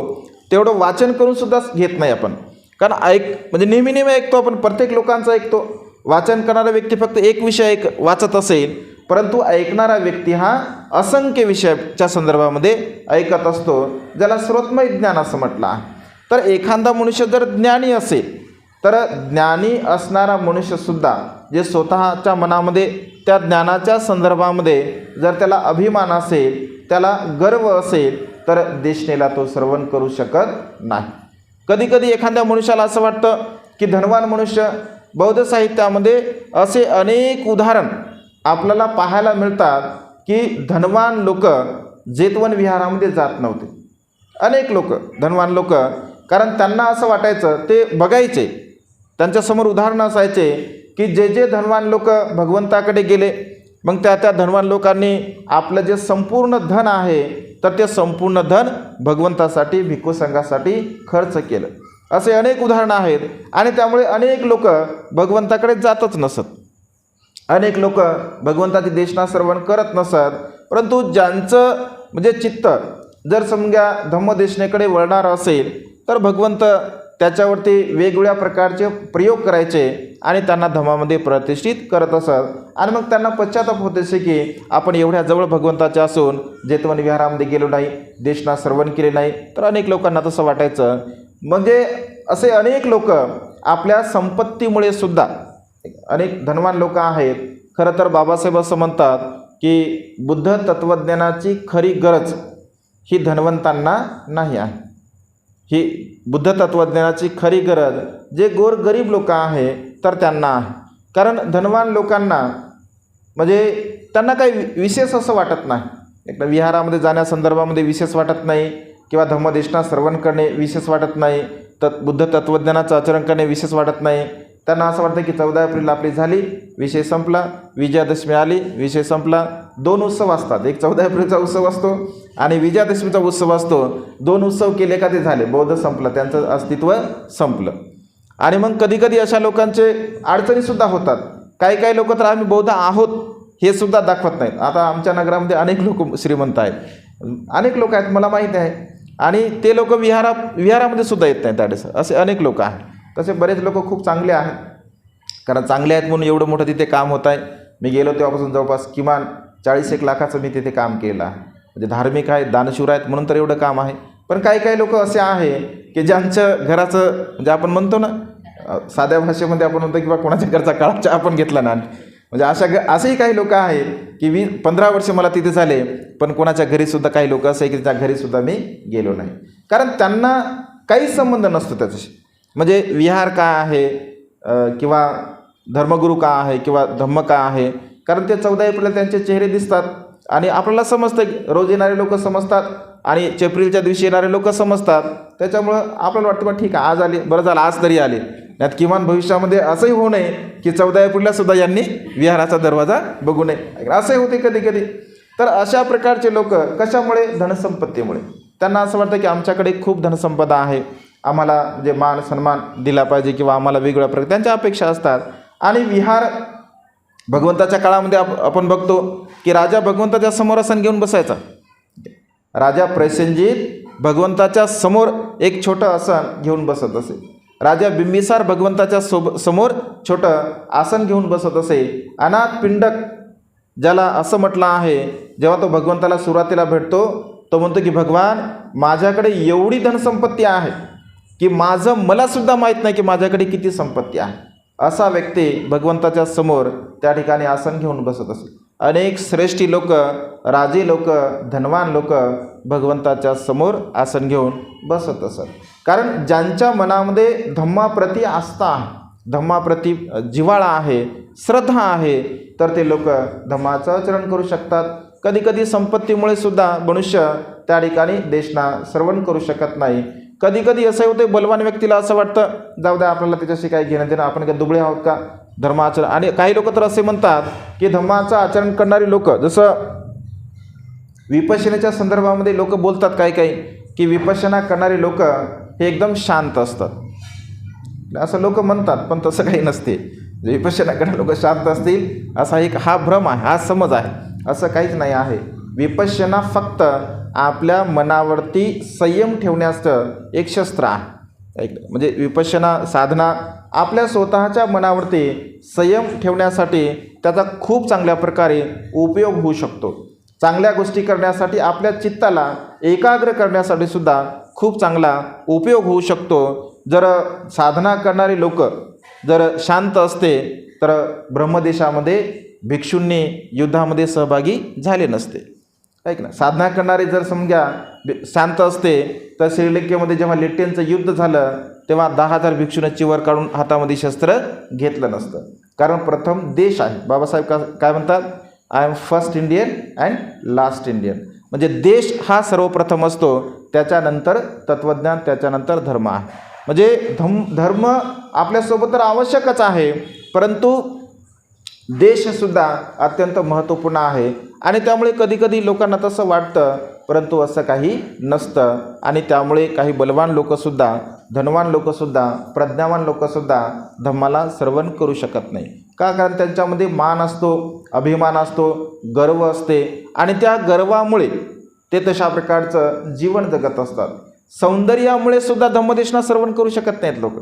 तेवढं वाचन करून सुद्धा घेत नाही आपण. कारण म्हणजे नेहमी ऐकतो आपण, प्रत्येक लोकांचं ऐकतो. वाचन करणारा व्यक्ती फक्त एक विषय वाचत असेल, परंतु ऐकणारा व्यक्ती हा असंख्य विषयाच्या संदर्भामध्ये ऐकत असतो, ज्याला श्रोतमय ज्ञान असं म्हटलं आहे. तर एखादा मनुष्य जर ज्ञानी असेल तर ज्ञानी असणारा मनुष्यसुद्धा जे स्वतःच्या मनामध्ये त्या ज्ञानाच्या संदर्भामध्ये जर त्याला अभिमान असेल, त्याला गर्व असेल, तर देशनेला तो श्रवण करू शकत नाही. कधी कधी एखाद्या मनुष्याला असं वाटतं की धनवान मनुष्य, बौद्ध साहित्यामध्ये असे अनेक उदाहरण आपल्याला पाहायला मिळतात की धनवान लोक जेतवन विहारामध्ये जात नव्हते. अनेक लोक, धनवान लोक, कारण त्यांना असं वाटायचं, ते बघायचे, त्यांच्यासमोर उदाहरणं असायचे की जे धनवान लोक भगवंताकडे गेले, मग त्या धनवान लोकांनी आपलं जे संपूर्ण धन आहे तर ते संपूर्ण धन भगवंतासाठी, भिक्खू संघासाठी खर्च केलं. असे अनेक उदाहरणं आहेत. आणि त्यामुळे अनेक लोक भगवंताकडे जातच नसत, अनेक लोक भगवंताची देशना श्रवण करत नसत. परंतु ज्यांचं म्हणजे चित्त जर समजा धम्मदेशनेकडे वळणार असेल तर भगवंत त्याच्यावरती वेगवेगळ्या प्रकारचे प्रयोग करायचे आणि त्यांना धम्मामध्ये प्रतिष्ठित करत असत. आणि मग त्यांना पश्चाताप होत असे की आपण एवढ्या जवळ भगवंताचे असून जेतवन विहारामध्ये गेलो नाही, देशना श्रवण केले नाही. तर अनेक लोकांना तसं वाटायचं. म्हणजे असे अनेक लोक आपल्या संपत्तीमुळे सुद्धा, अनेक धनवान लोक आहेत. खरं तर बाबासाहेब असं म्हणतात की बुद्ध तत्त्वज्ञानाची खरी गरज ही धनवंतांना नाही आहे. ही बुद्ध तत्त्वज्ञानाची खरी गरज जे गोरगरीब लोक आहे तर त्यांना आहे. कारण धनवान लोकांना म्हणजे त्यांना काही विशेष असं वाटत नाही. एकदा विहारामध्ये जाण्यासंदर्भामध्ये विशेष वाटत नाही, किंवा धम्मदेशना श्रवण करणे विशेष वाटत नाही, बुद्ध तत्त्वज्ञानाचं आचरण करणे विशेष वाटत नाही. त्यांना असं वाटतं की 14 एप्रिल आपली झाली, विषय संपला, विजयादशमी आली, विषय संपला. 2 उत्सव असतात, एक 14 एप्रिलचा उत्सव असतो आणि विजयादशमीचा उत्सव असतो. 2 उत्सव केले का ते झाले, बौद्ध संपलं, त्यांचं अस्तित्व संपलं. आणि मग कधी कधी अशा लोकांचे अडचणीसुद्धा होतात. काही लोक तर आम्ही बौद्ध आहोत हे सुद्धा दाखवत नाहीत. आता आमच्या नगरामध्ये अनेक लोक श्रीमंत आहेत, अनेक लोक आहेत, मला माहीत आहे. आणि ते लोक विहारामध्ये सुद्धा येत नाहीत त्यावेळेस. असे अनेक लोक आहेत. तसे बरेच लोक खूप चांगले आहेत, कारण चांगले आहेत म्हणून एवढं मोठं तिथे काम होत आहे. मी गेलो तेव्हापासून जवळपास किमान 40-1 लाखाचं मी तिथे काम केलं आहे. म्हणजे धार्मिक आहेत, दानशूर आहेत म्हणून तर एवढं काम आहे. पण काही काही लोक असे आहे की ज्यांचं घराचं म्हणजे आपण म्हणतो ना, साध्या भाषेमध्ये आपण म्हणतो किंवा कोणाच्या घरचा काळा चहा आपण घेतला ना, म्हणजे असेही काही लोक आहेत की 15 वर्ष मला तिथे झाले, पण कोणाच्या घरीसुद्धा काही लोक असे की त्या घरीसुद्धा मी गेलो नाही, कारण त्यांना काही संबंध नसतो त्याच्याशी. म्हणजे विहार काय आहे किंवा धर्मगुरू का आहे किंवा धम्म का आहे, कारण ते 14 एप्रिलला त्यांचे चेहरे दिसतात आणि आपल्याला समजतं, रोज येणारे लोक समजतात आणि एप्रिलच्या दिवशी येणारे लोक समजतात. त्याच्यामुळं आपल्याला वाटतं बा ठीक आहे, आज आले बरं झालं, आज तरी आले, यात किमान भविष्यामध्ये असंही होऊ नये की 14 एप्रिलला सुद्धा यांनी विहाराचा दरवाजा बघू नये, असंही होते कधी कधी. तर अशा प्रकारचे लोक कशामुळे? धनसंपत्तीमुळे. त्यांना असं वाटतं की आमच्याकडे खूप धनसंपदा आहे, आम्हाला म्हणजे मान सन्मान दिला पाहिजे किंवा आम्हाला वेगवेगळ्या प्रकार त्यांच्या अपेक्षा असतात. आणि विहार भगवंताच्या काळामध्ये आपण बघतो की राजा भगवंताच्या समोर आसन घेऊन बसायचा. राजा प्रसेनजीत भगवंताच्या समोर एक छोटं आसन घेऊन बसत असे. राजा बिंबिसार भगवंताच्या समोर छोटं आसन घेऊन बसत असे. अनाथ पिंडक ज्याला असं म्हटलं आहे, जेव्हा तो भगवंताला सुरुवातीला भेटतो तो म्हणतो की भगवान, माझ्याकडे एवढी धनसंपत्ती आहे की मलासुद्धा माहीत नाही की माझ्याकडे किती संपत्ती आहे. असा व्यक्ती भगवंताच्या समोर त्या ठिकाणी आसन घेऊन बसत असे. अनेक श्रेष्ठी लोक, राजे लोक, धनवान लोक भगवंताच्या समोर आसन घेऊन बसत असत, कारण ज्यांच्या मनामध्ये धम्माप्रती आस्था आहे, धम्माप्रती जिव्हाळा आहे, श्रद्धा आहे, तर ते लोक धम्माचं आचरण करू शकतात. कधी कधी संपत्तीमुळे सुद्धा मनुष्य त्या ठिकाणी देशना श्रवण करू शकत नाही. कधी कधी असं होते, बलवान व्यक्तीला असं वाटतं जाऊ द्या, आपल्याला त्याच्याशी काही घेणं देणं, आपण काय दुबळे आहोत का धर्माचरण. आणि काही लोक तर असे म्हणतात की धम्माचं आचरण करणारी लोक, जसं विपश्यनेच्या संदर्भामध्ये लोक बोलतात काही काही की विपश्यना करणारी लोक हे एकदम शांत असतात, असं लोक म्हणतात, पण तसं काही नसते. विपश्यना करणारे लोक शांत असतील असा एक हा भ्रम आहे, हा समज आहे, असं काहीच नाही आहे. विपश्यना फक्त आपल्या मनावरती संयम ठेवण्याचं एक शस्त्र आहे. म्हणजे विपश्यना साधना आपल्या स्वतःच्या मनावरती संयम ठेवण्यासाठी त्याचा खूप चांगल्या प्रकारे उपयोग होऊ शकतो. चांगल्या गोष्टी करण्यासाठी, आपल्या चित्ताला एकाग्र करण्यासाठी सुद्धा खूप चांगला उपयोग होऊ शकतो. जर साधना करणारी लोक जर शांत असते तर ब्रह्मदेशामध्ये भिक्षूंनी युद्धामध्ये सहभागी झाले नसते, ऐक ना. साधना करणारे जर समजा शांत असते तर श्रीलंकेमध्ये जेव्हा लिट्टेंचं युद्ध झालं तेव्हा 10,000 भिक्षूंना चिवर काढून हातामध्ये शस्त्र घेतलं नसतं, कारण प्रथम देश आहे. बाबासाहेब काय म्हणतात, I am first Indian and last Indian. म्हणजे देश हा सर्वप्रथम असतो, त्याच्यानंतर तत्त्वज्ञान, त्याच्यानंतर धर्म आहे. म्हणजे धर्म आपल्यासोबत तर आवश्यकच आहे, परंतु देशसुद्धा अत्यंत महत्त्वपूर्ण आहे. आणि त्यामुळे कधीकधी लोकांना तसं वाटतं, परंतु असं काही नसतं. आणि त्यामुळे काही बलवान लोकसुद्धा, धनवान लोकसुद्धा, प्रज्ञावान लोकसुद्धा धम्माला श्रवण करू शकत नाही. का? कारण त्यांच्यामध्ये मान असतो, अभिमान असतो, गर्व असते, आणि त्या गर्वामुळे ते तशा प्रकारचं जीवन जगत असतात. सौंदर्यामुळे सुद्धा धम्मदेशना श्रवण करू शकत नाहीत लोक.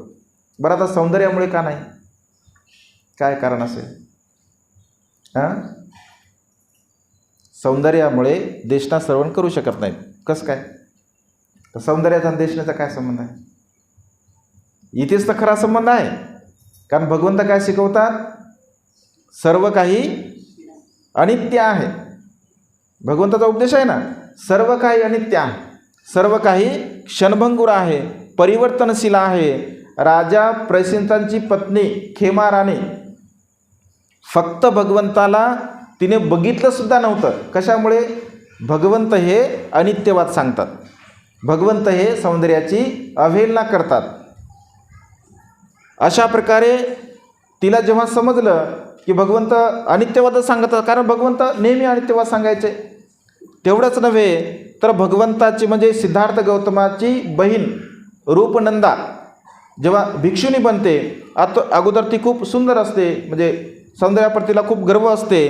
बरं, आता सौंदर्यामुळे का नाही, काय कारण असेल? सौंदर्यामुळे देशना श्रवण करू शकत नाहीत, कसं काय? तर सौंदर्याचा आणि देशनाचा काय संबंध आहे? इथेच तर खरा संबंध आहे. कारण भगवंत काय शिकवतात, सर्व काही अनित्य आहे. भगवंताचा उपदेश आहे ना, सर्व काही अनित्य आहे, सर्व काही क्षणभंगुर आहे, परिवर्तनशील आहे. राजा प्रसेनजीतांची पत्नी खेमाराणी फक्त भगवंताला तिने बघितलं सुद्धा नव्हतं. कशामुळे? भगवंत हे अनित्यवाद सांगतात, भगवंत हे सौंदर्याची अवहेलना करतात. अशा प्रकारे तिला जेव्हा समजलं की भगवंत अनित्यवादच सांगतात, कारण भगवंत नेहमी अनित्यवाद सांगायचे. तेवढंच नव्हे तर भगवंताची म्हणजे सिद्धार्थ गौतमाची बहीण रूपनंदा जेव्हा भिक्षुणी बनते, अगोदर ती खूप सुंदर असते, म्हणजे सौंदर्याप्रतीला खूप गर्व असते.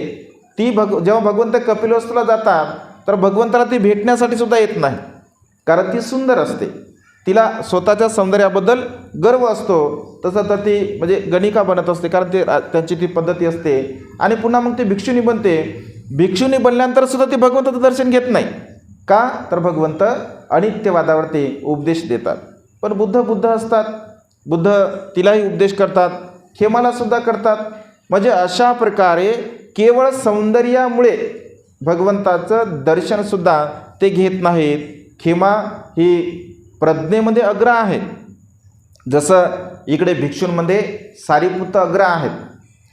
ती जेव्हा भगवंत कपिलवस्तूला जातात तर भगवंताला ती भेटण्यासाठी सुद्धा येत नाही, कारण ती सुंदर असते, तिला स्वतःच्या सौंदर्याबद्दल गर्व असतो. तसं तर ती म्हणजे गणिका बनत असते, कारण ते त्यांची ती पद्धती असते. आणि पुन्हा मग ती भिक्षुणी बनते. भिक्षुणी बनल्यानंतर सुद्धा ती भगवंताचं दर्शन घेत नाही, का तर भगवंत अनित्यवादावरती उपदेश देतात. पण बुद्ध असतात, बुद्ध तिलाही उपदेश करतात, खेमाला सुद्धा करतात. म्हणजे अशा प्रकारे केवळ सौंदर्यामुळे भगवंताचं दर्शनसुद्धा ते घेत नाहीत. खेमा ही प्रज्ञेमध्ये अग्र आहे. जसं इकडे भिक्षूंमध्ये सारीपुत्त अग्र आहेत,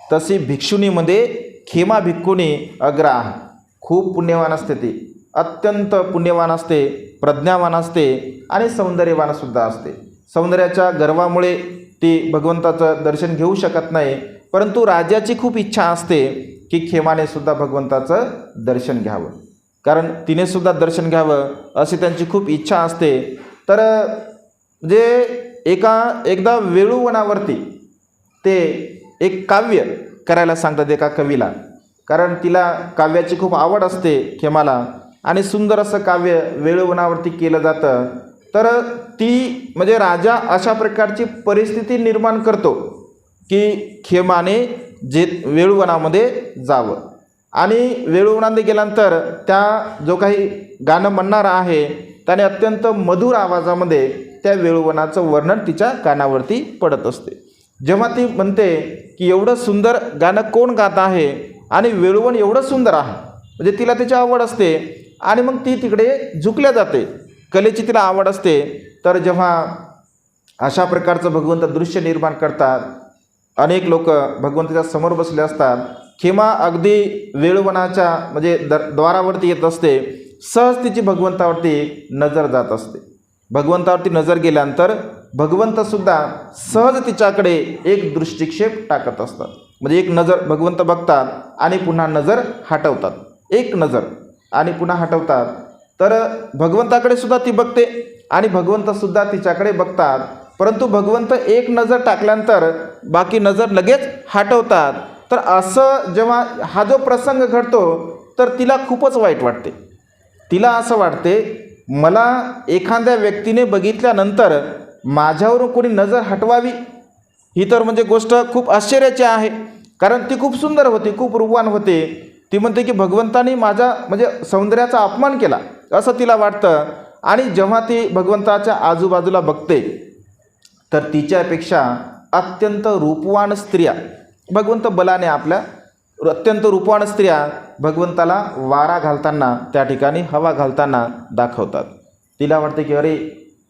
तशी भिक्षुणीमध्ये खेमा भिक्खुणी अग्र आहे. खूप पुण्यवान असते ती, अत्यंत पुण्यवान असते, प्रज्ञावान असते आणि सौंदर्यवानसुद्धा असते. सौंदर्याच्या गर्वामुळे ती भगवंताचं दर्शन घेऊ शकत नाही, परंतु राजाची खूप इच्छा असते की खेमाने सुद्धा भगवंताचं दर्शन घ्यावं, कारण तिने सुद्धा दर्शन घ्यावं अशी त्यांची खूप इच्छा असते. तर जे एकदा वेळूवनावरती ते एक काव्य करायला सांगतात एका कवीला, कारण तिला काव्याची खूप आवड असते खेमाला, आणि सुंदर असं काव्य वेळूवनावरती केलं जातं. तर ती म्हणजे राजा अशा प्रकारची परिस्थिती निर्माण करतो की खेमाने जे वेळूवनामध्ये जावं, आणि वेळूवनामध्ये गेल्यानंतर त्या जो काही गाणं म्हणणारा आहे त्याने अत्यंत मधुर आवाजामध्ये त्या वेळूवनाचं वर्णन तिच्या कानावरती पडत असते. जेव्हा ती म्हणते की एवढं सुंदर गाणं कोण गात आहे आणि वेळूवन एवढं सुंदर आहे, म्हणजे तिला त्याची आवड असते आणि मग ती तिकडे झुकल्या जाते, कलेची तिला आवड असते. तर जेव्हा अशा प्रकारचं भगवंत दृश्य निर्माण करतात, अनेक लोक भगवंताच्या समोर बसले असतात, खेमा अगदी वेळूवनाच्या म्हणजे द्वारावरती येत असते, सहज तिची भगवंतावरती नजर जात असते. भगवंतावरती नजर गेल्यानंतर भगवंतसुद्धा सहज तिच्याकडे एक दृष्टिक्षेप टाकत असतात. म्हणजे एक नजर भगवंत बघतात आणि पुन्हा नजर हटवतात, एक नजर आणि पुन्हा हटवतात. तर भगवंताकडे सुद्धा ती बघते आणि भगवंतसुद्धा तिच्याकडे बघतात, परंतु भगवंत एक नजर टाकल्यानंतर बाकी नजर लगेच हटवतात. तर असं जेव्हा हा जो प्रसंग घडतो तर तिला खूपच वाईट वाटते. तिला असं वाटते, मला एखाद्या व्यक्तीने बघितल्यानंतर माझ्यावरून कोणी नजर हटवावी, ही तर म्हणजे गोष्ट खूप आश्चर्याची आहे, कारण ती खूप सुंदर होती, खूप रूपवान होते. ती म्हणते की भगवंतानी माझ्या म्हणजे सौंदर्याचा अपमान केला असं तिला वाटतं. आणि जेव्हा ती भगवंताच्या आजूबाजूला बघते तर तिच्यापेक्षा अत्यंत रूपवान स्त्रिया, भगवंत बलाने आपल्या अत्यंत रूपवान स्त्रिया भगवंताला वारा घालताना, त्या ठिकाणी हवा घालताना दाखवतात. तिला वाटते की अरे,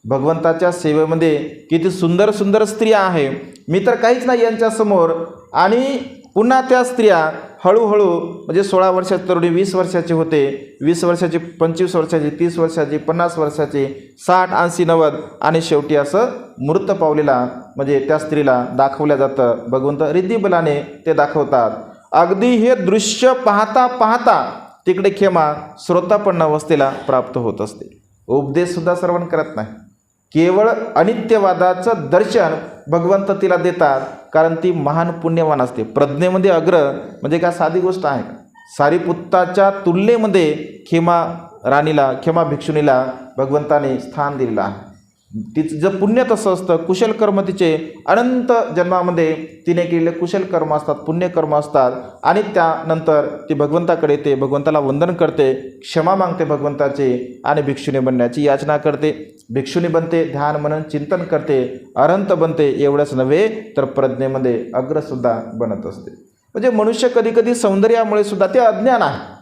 भगवंताच्या सेवेमध्ये किती सुंदर सुंदर स्त्रिया आहे, मी तर काहीच नाही यांच्यासमोर. आणि पुन्हा त्या स्त्रिया हळूहळू म्हणजे 16 वर्षाची तरुणी 20 वर्षाची होते, 20 वर्षाची 25 वर्षाची, 30 वर्षाची, 50 वर्षाची, 60, 80, 90 आणि शेवटी असं मृत पावलेला म्हणजे त्या स्त्रीला दाखवलं जातं. भगवंत रिद्धिबलाने ते दाखवतात. अगदी हे दृश्य पाहता पाहता तिकडे खेमा श्रोतापन्न अवस्थेला प्राप्त होत असते. उपदेशसुद्धा श्रवण करत नाही, केवळ अनित्यवादाचं दर्शन भगवंत तिला देतात, कारण ती महान पुण्यवान असते, प्रज्ञेमध्ये अग्र. म्हणजे काय साधी गोष्ट आहे का? सारीपुत्ताच्या तुलनेमध्ये खेमा भिक्षुणीला भगवंताने स्थान दिलेलं आहे. तिचं जे पुण्य तसं असतं, कुशल कर्म तिचे अनंत जन्मामध्ये तिने केलेले कुशल कर्म असतात, पुण्यकर्म असतात. आणि त्यानंतर ती भगवंताकडे येते, भगवंताला वंदन करते, क्षमा मागते भगवंताची आणि भिक्षुणी बनण्याची याचना करते. भिक्षुणी बनते, ध्यान मनन चिंतन करते, अरहंत बनते. एवढंच नव्हे तर प्रज्ञेमध्ये अग्रसुद्धा बनत असते. म्हणजे मनुष्य कधीकधी सौंदर्यामुळे सुद्धा ते अज्ञान आहे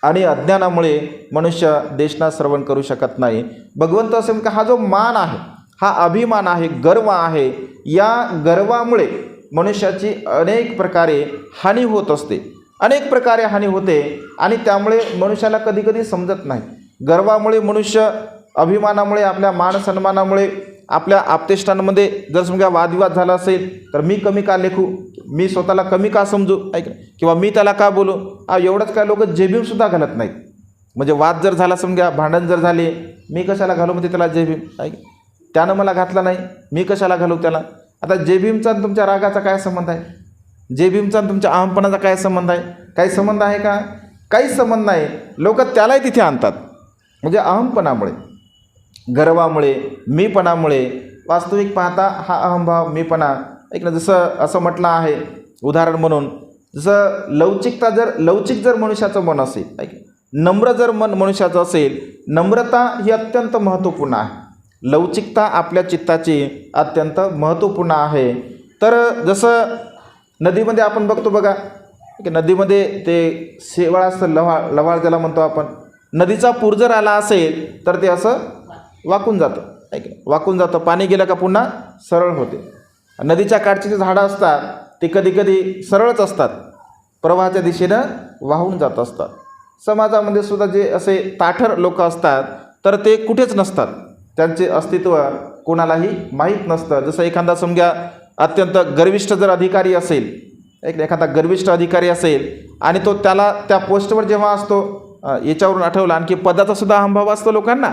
आणि अज्ञानामुळे मनुष्य देशना श्रवण करू शकत नाही. भगवंत असे म्हणतात, हा जो मान आहे, हा अभिमान आहे, गर्व आहे, या गर्वामुळे मनुष्याची अनेक प्रकारे हानी होत असते, अनेक प्रकारे हानी होते. आणि त्यामुळे मनुष्याला कधीकधी समजत नाही. गर्वामुळे मनुष्य, अभिमानामुळे, आपल्या मान सन्मानामुळे, आपल्या आपतेष्टांमध्ये जर समजा वादविवाद झाला असेल तर मी कमी का लेखू, मी स्वतःला कमी का समजू, ऐक, किंवा मी त्याला का बोलू. एवढंच काय, लोक जेबीमसुद्धा घालत नाहीत. म्हणजे वाद जर झाला, समजा भांडण जर झाले, मी कशाला घालू म्हणते त्याला जेबीम, ऐक, त्यानं मला घातला नाही, मी कशाला घालू त्याला. आता जेबीमचा तुमच्या रागाचा काय संबंध आहे? जेबीमचा तुमच्या अहमपणाचा काय संबंध आहे? काही संबंध आहे का? काहीच संबंध नाही. लोक त्यालाही तिथे आणतात, म्हणजे अहमपणामुळे, गर्वामुळे, मीपणामुळे. वास्तविक पाहता हा अहंभाव, मीपणा, ऐक ना, जसं असं म्हटलं आहे उदाहरण म्हणून, जसं लवचिक जर मनुष्याचं मन असेल, ऐक, नम्र जर मन मनुष्याचं असेल, नम्रता ही अत्यंत महत्त्वपूर्ण आहे. लवचिकता आपल्या चित्ताची अत्यंत महत्त्वपूर्ण आहे. तर जसं नदीमध्ये आपण बघतो बघा, की नदीमध्ये ते शेवाळ असतं, लव्हाळ ज्याला म्हणतो आपण. नदीचा पूर जर आला असेल तर ते असं वाकून जातं, आहे की नाही? वाकून जातं. पाणी गेलं का पुन्हा सरळ होते. नदीच्या काठची जी झाडं असतात ते कधी कधी सरळच असतात, प्रवाहाच्या दिशेनं वाहून जात असतात. समाजामध्ये सुद्धा जे असे ताठर लोक असतात तर ते कुठेच नसतात, त्यांचे अस्तित्व कोणालाही माहीत नसतं. जसं एखादा समजा अत्यंत गर्विष्ठ जर अधिकारी असेल, एखादा गर्विष्ठ अधिकारी असेल आणि तो त्याला त्या पोस्टवर जेव्हा असतो, याच्यावरून आठवलं आणखी पदाचा सुद्धा अहंभाव असतो लोकांना.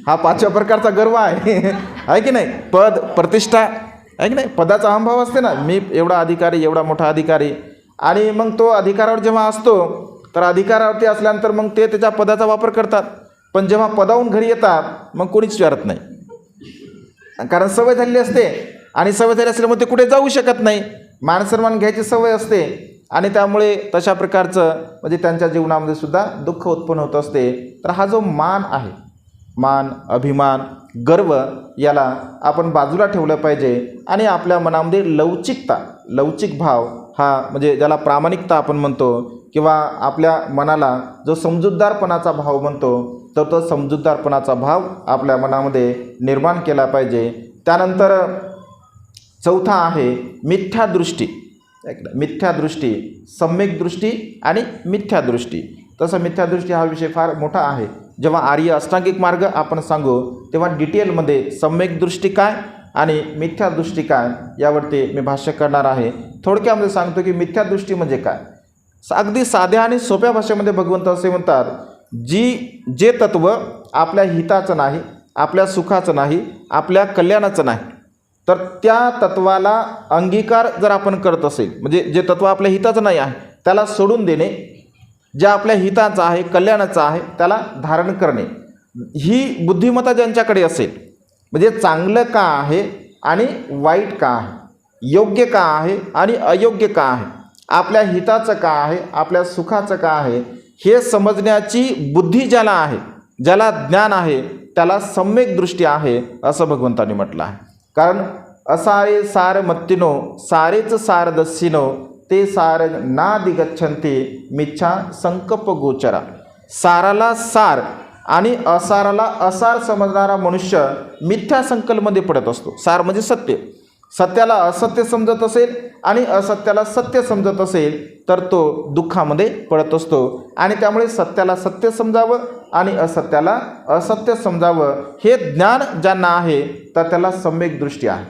हा 5व्या प्रकारचा गर्व आहे आहे की नाही? पद, प्रतिष्ठा, आहे की नाही? पदाचा अहंभाव असते ना, मी एवढा अधिकारी, एवढा मोठा अधिकारी. आणि मग तो अधिकारावर जेव्हा असतो तर अधिकारावरती असल्यानंतर मग ते त्याच्या पदाचा वापर करतात. पण जेव्हा पदावून घरी येतात मग कोणीच विचारत नाही, कारण सवय झालेली असते. आणि सवय झाली असल्यामुळे ते कुठे जाऊ शकत नाही. मानसन्मान घ्यायची सवय असते आणि त्यामुळे तशा प्रकारचं म्हणजे त्यांच्या जीवनामध्ये सुद्धा दुःख उत्पन्न होत असते. तर हा जो मान आहे, मान, अभिमान, गर्व, याला आपण बाजूला ठेवलं पाहिजे आणि आपल्या मनामध्ये लवचिकता, लवचिक भाव हा म्हणजे ज्याला प्रामाणिकता आपण म्हणतो, किंवा आपल्या मनाला जो समजूतदारपणाचा भाव म्हणतो, तर तो समजूतदारपणाचा भाव आपल्या मनामध्ये निर्माण केला पाहिजे. त्यानंतर चौथा आहे मिथ्यादृष्टी. मिथ्यादृष्टी, सम्यक दृष्टी आणि मिथ्यादृष्टी. तसं मिथ्यादृष्टी हा विषय फार मोठा आहे. जेव्हा आर्य अष्टांगिक मार्ग आपण सांगू तेव्हा डिटेलमध्ये सम्यक दृष्टी काय आणि मिथ्यादृष्टी काय यावरती मी भाष्य करणार आहे. थोडक्यामध्ये सांगतो की मिथ्यादृष्टी म्हणजे काय. अगदी साध्या आणि सोप्या भाषेमध्ये भगवंत असे म्हणतात, जे तत्व आपल्या हिताचं नाही, आपल्या सुखाचं नाही, आपल्या कल्याणाचं नाही, तर त्या तत्वाला अंगीकार जर आपण करत असेल, म्हणजे जे तत्व आपल्या हिताचं नाही आहे त्याला सोडून देणे, जे आपल्या हिताचं आहे, कल्याणाचं आहे त्याला धारण करणे, ही बुद्धिमत्ता ज्यांच्याकडे असेल, म्हणजे चांगलं का आहे आणि वाईट का आहे, योग्य का आहे आणि अयोग्य का आहे, आपल्या हिताचं का आहे, आपल्या सुखाचं का आहे, हे समजण्याची बुद्धी ज्याला आहे, ज्याला ज्ञान आहे, त्याला सम्यक दृष्टी आहे असं भगवंतांनी म्हटलं आहे. कारण असारे सार मत्तिनो सारेच सार दस्सिनो ते सार नादिगच्छन्ति मिच्छा संकल्प गोचरा. साराला सार आणि असाराला असार समजणारा मनुष्य मिथ्या संकल्पमध्ये पडत असतो. सार म्हणजे सत्य, सत्याला असत्य समजत असेल आणि असत्याला सत्य समजत असेल तर तो दुःखामध्ये पडत असतो. आणि त्यामुळे सत्याला सत्य समजावं आणि असत्याला असत्य समजावं हे ज्ञान ज्यांना आहे तर त्याला सम्यक दृष्टी आहे.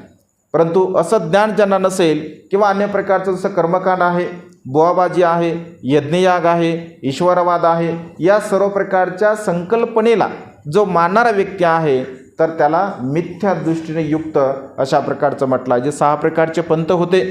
परंतु असं ज्ञान ज्यांना नसेल किंवा अन्य प्रकारचं जसं कर्मकांड आहे, बुवाबाजी आहे, यज्ञयाग आहे, ईश्वरवाद आहे, या सर्व प्रकारच्या संकल्पनेला जो मानणारा व्यक्ती आहे तर त्याला मिथ्या दृष्टीने युक्त अशा प्रकारचं म्हटलं आहे. जे 6 प्रकारचे पंथ होते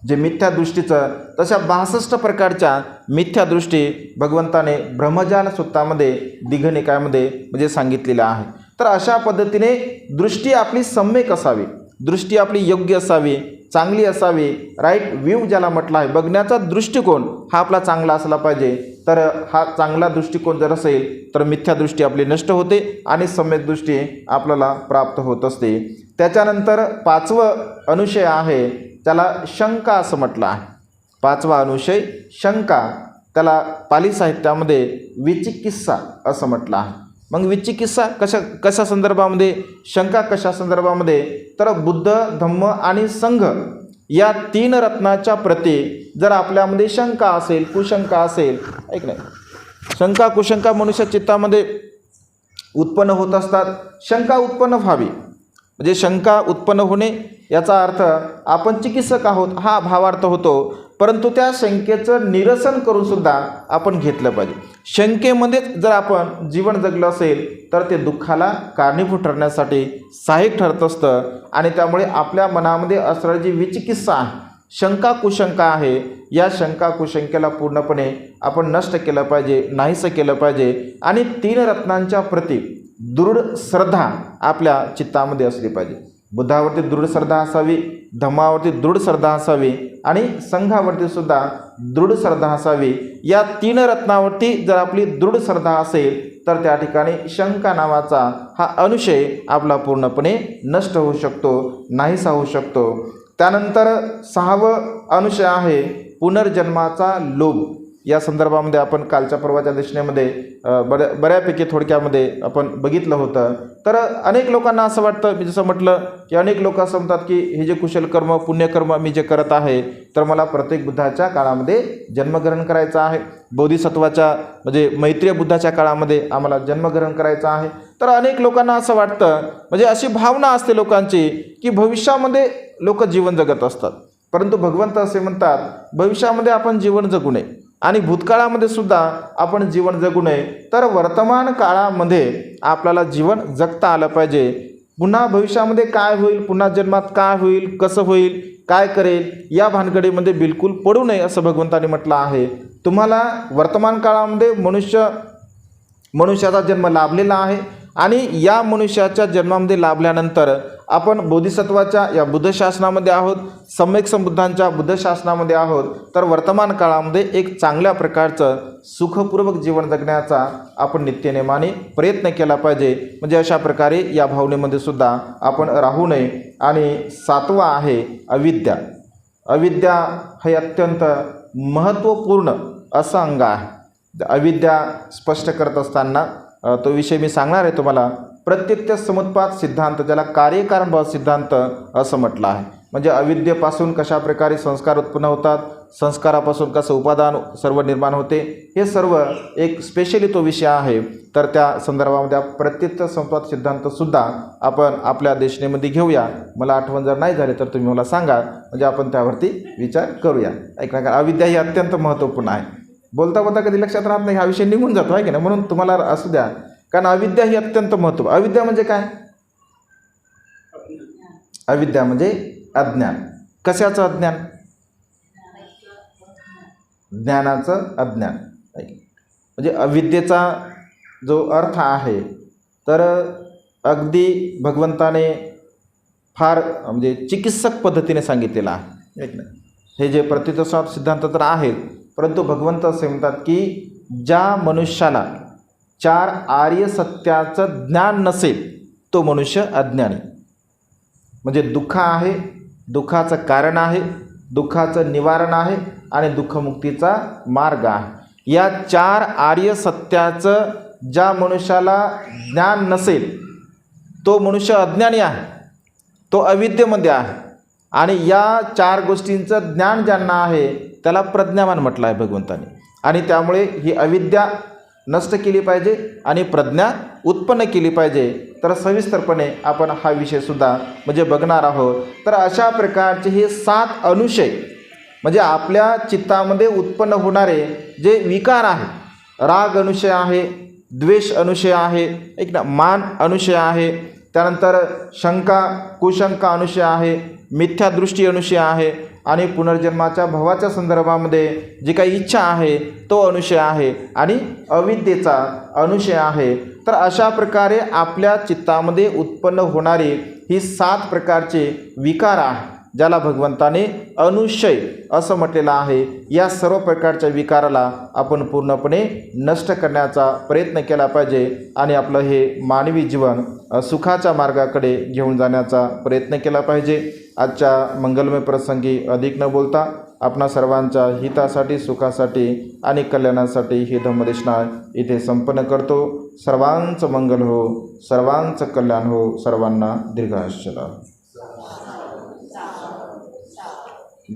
जे मिथ्या दृष्टीचं, तशा 62 प्रकारच्या मिथ्या दृष्टी भगवंताने ब्रह्मजाल सूक्तामध्ये दीघनिकायमध्ये म्हणजे सांगितलेल्या आहे. तर अशा पद्धतीने दृष्टी आपली सम्यक असावी, दृष्टी आपली योग्य असावी, चांगली असावी, राईट व्ह्यू ज्याला म्हटलं आहे, बघण्याचा दृष्टिकोन हा आपला चांगला असला पाहिजे. तर हा चांगला दृष्टिकोन जर असेल तर मिथ्या दृष्टी आपली नष्ट होते आणि सम्यक दृष्टी आपल्याला प्राप्त होत असते. त्याच्यानंतर 5वं अनुशय आहे त्याला शंका असं म्हटलं आहे. 5वा अनुशय शंका, त्याला पाली साहित्यामध्ये विचिकित्सा असं म्हटलं आहे. मग विचिकित्सा कशा संदर्भामध्ये, शंका कशा संदर्भामध्ये, तर बुद्ध, धम्म आणि संघ या 3 रत्नाच्या प्रती जर आपल्यामध्ये शंका असेल, कुशंका असेल, ऐक नाही, शंका कुशंका मनुष्य चित्तामध्ये उत्पन्न होत असतात. शंका उत्पन्न व्हावी म्हणजे शंका उत्पन्न होणे याचा अर्थ आपण चिकित्सक आहोत हा भावार्थ होतो. परंतु त्या शंकेचं निरसन करून सुद्धा आपण घेतलं पाहिजे. शंकेमध्येच जर आपण जीवन जगलं असेल तर ते दुःखाला कारणीभूत ठरण्यासाठी सहाय्यक ठरत असतं. आणि त्यामुळे आपल्या मनामध्ये असणारी जी विचिकित्सा आहे, शंका कुशंका आहे, या शंका कुशंकेला पूर्णपणे आपण नष्ट केलं पाहिजे, नाहीसं केलं पाहिजे. आणि 3 रत्नांच्या प्रती दृढ श्रद्धा आपल्या चित्तामध्ये असली पाहिजे. बुद्धावरती दृढ श्रद्धा असावी, धम्मावरती दृढ श्रद्धा असावी आणि संघावरती सुद्धा दृढ श्रद्धा असावी. या 3 रत्नावरती जर आपली दृढ श्रद्धा असेल तर त्या ठिकाणी शंका नावाचा हा अनुशय आपला पूर्णपणे नष्ट होऊ शकतो, नाहीसा होऊ शकतो. त्यानंतर 6वं अनुशय आहे पुनर्जन्माचा लोभ. या संदर्भामध्ये आपण कालच्या परवाच्या दिशेमध्ये बऱ्यापैकी थोडक्यामध्ये आपण बघितलं होतं. तर अनेक लोकांना असं वाटतं, मी जसं म्हटलं की अनेक लोक असं म्हणतात की हे जे कुशल कर्म पुण्यकर्म मी जे करत आहे तर मला प्रत्येक बुद्धाच्या काळामध्ये जन्मग्रहण करायचं आहे, बोधिसत्वाच्या म्हणजे मैत्रीय बुद्धाच्या काळामध्ये आम्हाला जन्मग्रहण करायचं आहे. तर अनेक लोकांना असं वाटतं, म्हणजे अशी भावना असते लोकांची की भविष्यामध्ये लोक जीवन जगत असतात, परंतु भगवंत असे म्हणतात भविष्यामध्ये आपण जीवन जगू नये आणि भूतकाळामध्ये सुद्धा आपण जीवन जगू नये, तर वर्तमान काळामध्ये आपल्याला जीवन जगता आलं पाहिजे. पुन्हा भविष्यामध्ये काय होईल, पुन्हा जन्मात काय होईल, कसं होईल, काय करेल या भानगडीमध्ये बिलकुल पडू नये असं भगवंताने म्हटलं आहे. तुम्हाला वर्तमान काळामध्ये मनुष्याचा जन्म लाभलेला आहे आणि या मनुष्याच्या जन्मामध्ये लाभल्यानंतर आपण बोधिसत्वाच्या या बुद्ध शासनामध्ये आहोत, सम्यक संबुद्धांच्या बुद्ध शासनामध्ये आहोत. तर वर्तमान काळामध्ये एक चांगल्या प्रकारचं सुखपूर्वक जीवन जगण्याचा आपण नित्यनेमाने प्रयत्न केला पाहिजे. म्हणजे अशा प्रकारे या भावनेमध्ये सुद्धा आपण राहू नये. आणि 7वं आहे अविद्या. अविद्या हे अत्यंत महत्त्वपूर्ण असं अंग आहे. अविद्या स्पष्ट करत असताना तो विषय मी सांगणार आहे तुम्हाला. प्रत्यक्ष समुत्पाद सिद्धांत, ज्याला कार्यकारणभाव सिद्धांत असं म्हटलं आहे. म्हणजे अविद्येपासून कशा प्रकारे संस्कार उत्पन्न होतात, संस्कारापासून कसं उपादान सर्व निर्माण होते, हे सर्व एक स्पेशली तो विषय आहे. तर त्या संदर्भामध्ये प्रत्यक्ष समुत्पाद सिद्धांतसुद्धा आपण आपल्या देशनेमध्ये घेऊया. मला आठवण जर नाही झाली तर तुम्ही मला सांगा, म्हणजे आपण त्यावरती विचार करूया. ऐकणार, अविद्या ही अत्यंत महत्त्वपूर्ण आहे. बोलता बोलता कधी लक्षात राहत नाही, हा विषय निघून जातो आहे की नाही, म्हणून तुम्हाला असू द्या. कारण अविद्या ही अत्यंत महत्त्व. अविद्या म्हणजे काय? अविद्या म्हणजे अज्ञान. कशाचं अज्ञान? ज्ञानाचं अज्ञान. म्हणजे अविद्येचा जो अर्थ आहे तर अगदी भगवंताने फार म्हणजे चिकित्सक पद्धतीने सांगितलेला आहे. हे जे प्रतीतस्वाद सिद्धांत तर आहेत, परंतु भगवंत असे म्हणतात की ज्या मनुष्याला 4 आर्य सत्याचं ज्ञान नसेल तो मनुष्य अज्ञानी. म्हणजे दुःख आहे, दुःखाचं कारण आहे, दुःखाचं निवारण आहे आणि दुःखमुक्तीचा मार्ग आहे. या 4 आर्य सत्याचं ज्या मनुष्याला ज्ञान नसेल तो मनुष्य अज्ञानी आहे, तो अविद्येमध्ये आहे. आणि या 4 गोष्टींचं ज्ञान ज्यांना आहे त्याला प्रज्ञावान म्हटलं आहे भगवंताने. आणि त्यामुळे ही अविद्या नष्ट केली पाहिजे आणि प्रज्ञा उत्पन्न केली पाहिजे. तर सविस्तरपणे आपण हा विषयसुद्धा म्हणजे बघणार आहोत. तर अशा प्रकारचे हे 7 अनुशय म्हणजे आपल्या चित्तामध्ये उत्पन्न होणारे जे विकार आहेत, राग अनुशय आहे, द्वेष अनुशय आहे, एक ना मान अनुशय आहे, त्यानंतर शंका कुशंका अनुशय आहे, मिथ्यादृष्टी अनुशय आहे आणि पुनर्जन्माच्या भवाच्या संदर्भामध्ये जी काही इच्छा आहे तो अनुशय आहे आणि अविद्येचा अनुशय आहे. तर अशा प्रकारे आपल्या चित्तामध्ये उत्पन्न होणारी ही 7 प्रकारचे विकार आहे, ज्याला भगवंताने अनुशय असं म्हटलेलं आहे. या सर्व प्रकारच्या विकाराला आपण पूर्णपणे नष्ट करण्याचा प्रयत्न केला पाहिजे आणि आपलं हे मानवी जीवन सुखाच्या मार्गाकडे घेऊन जाण्याचा प्रयत्न केला पाहिजे. आजच्या मंगलमय प्रसंगी अधिक न बोलता आपणा सर्वांच्या हितासाठी, सुखासाठी आणि कल्याणासाठी ही धम्मदेशना इथे संपन्न करतो. सर्वांचं मंगल हो, सर्वांचं कल्याण हो, सर्वांना दीर्घायुष्य लाभो.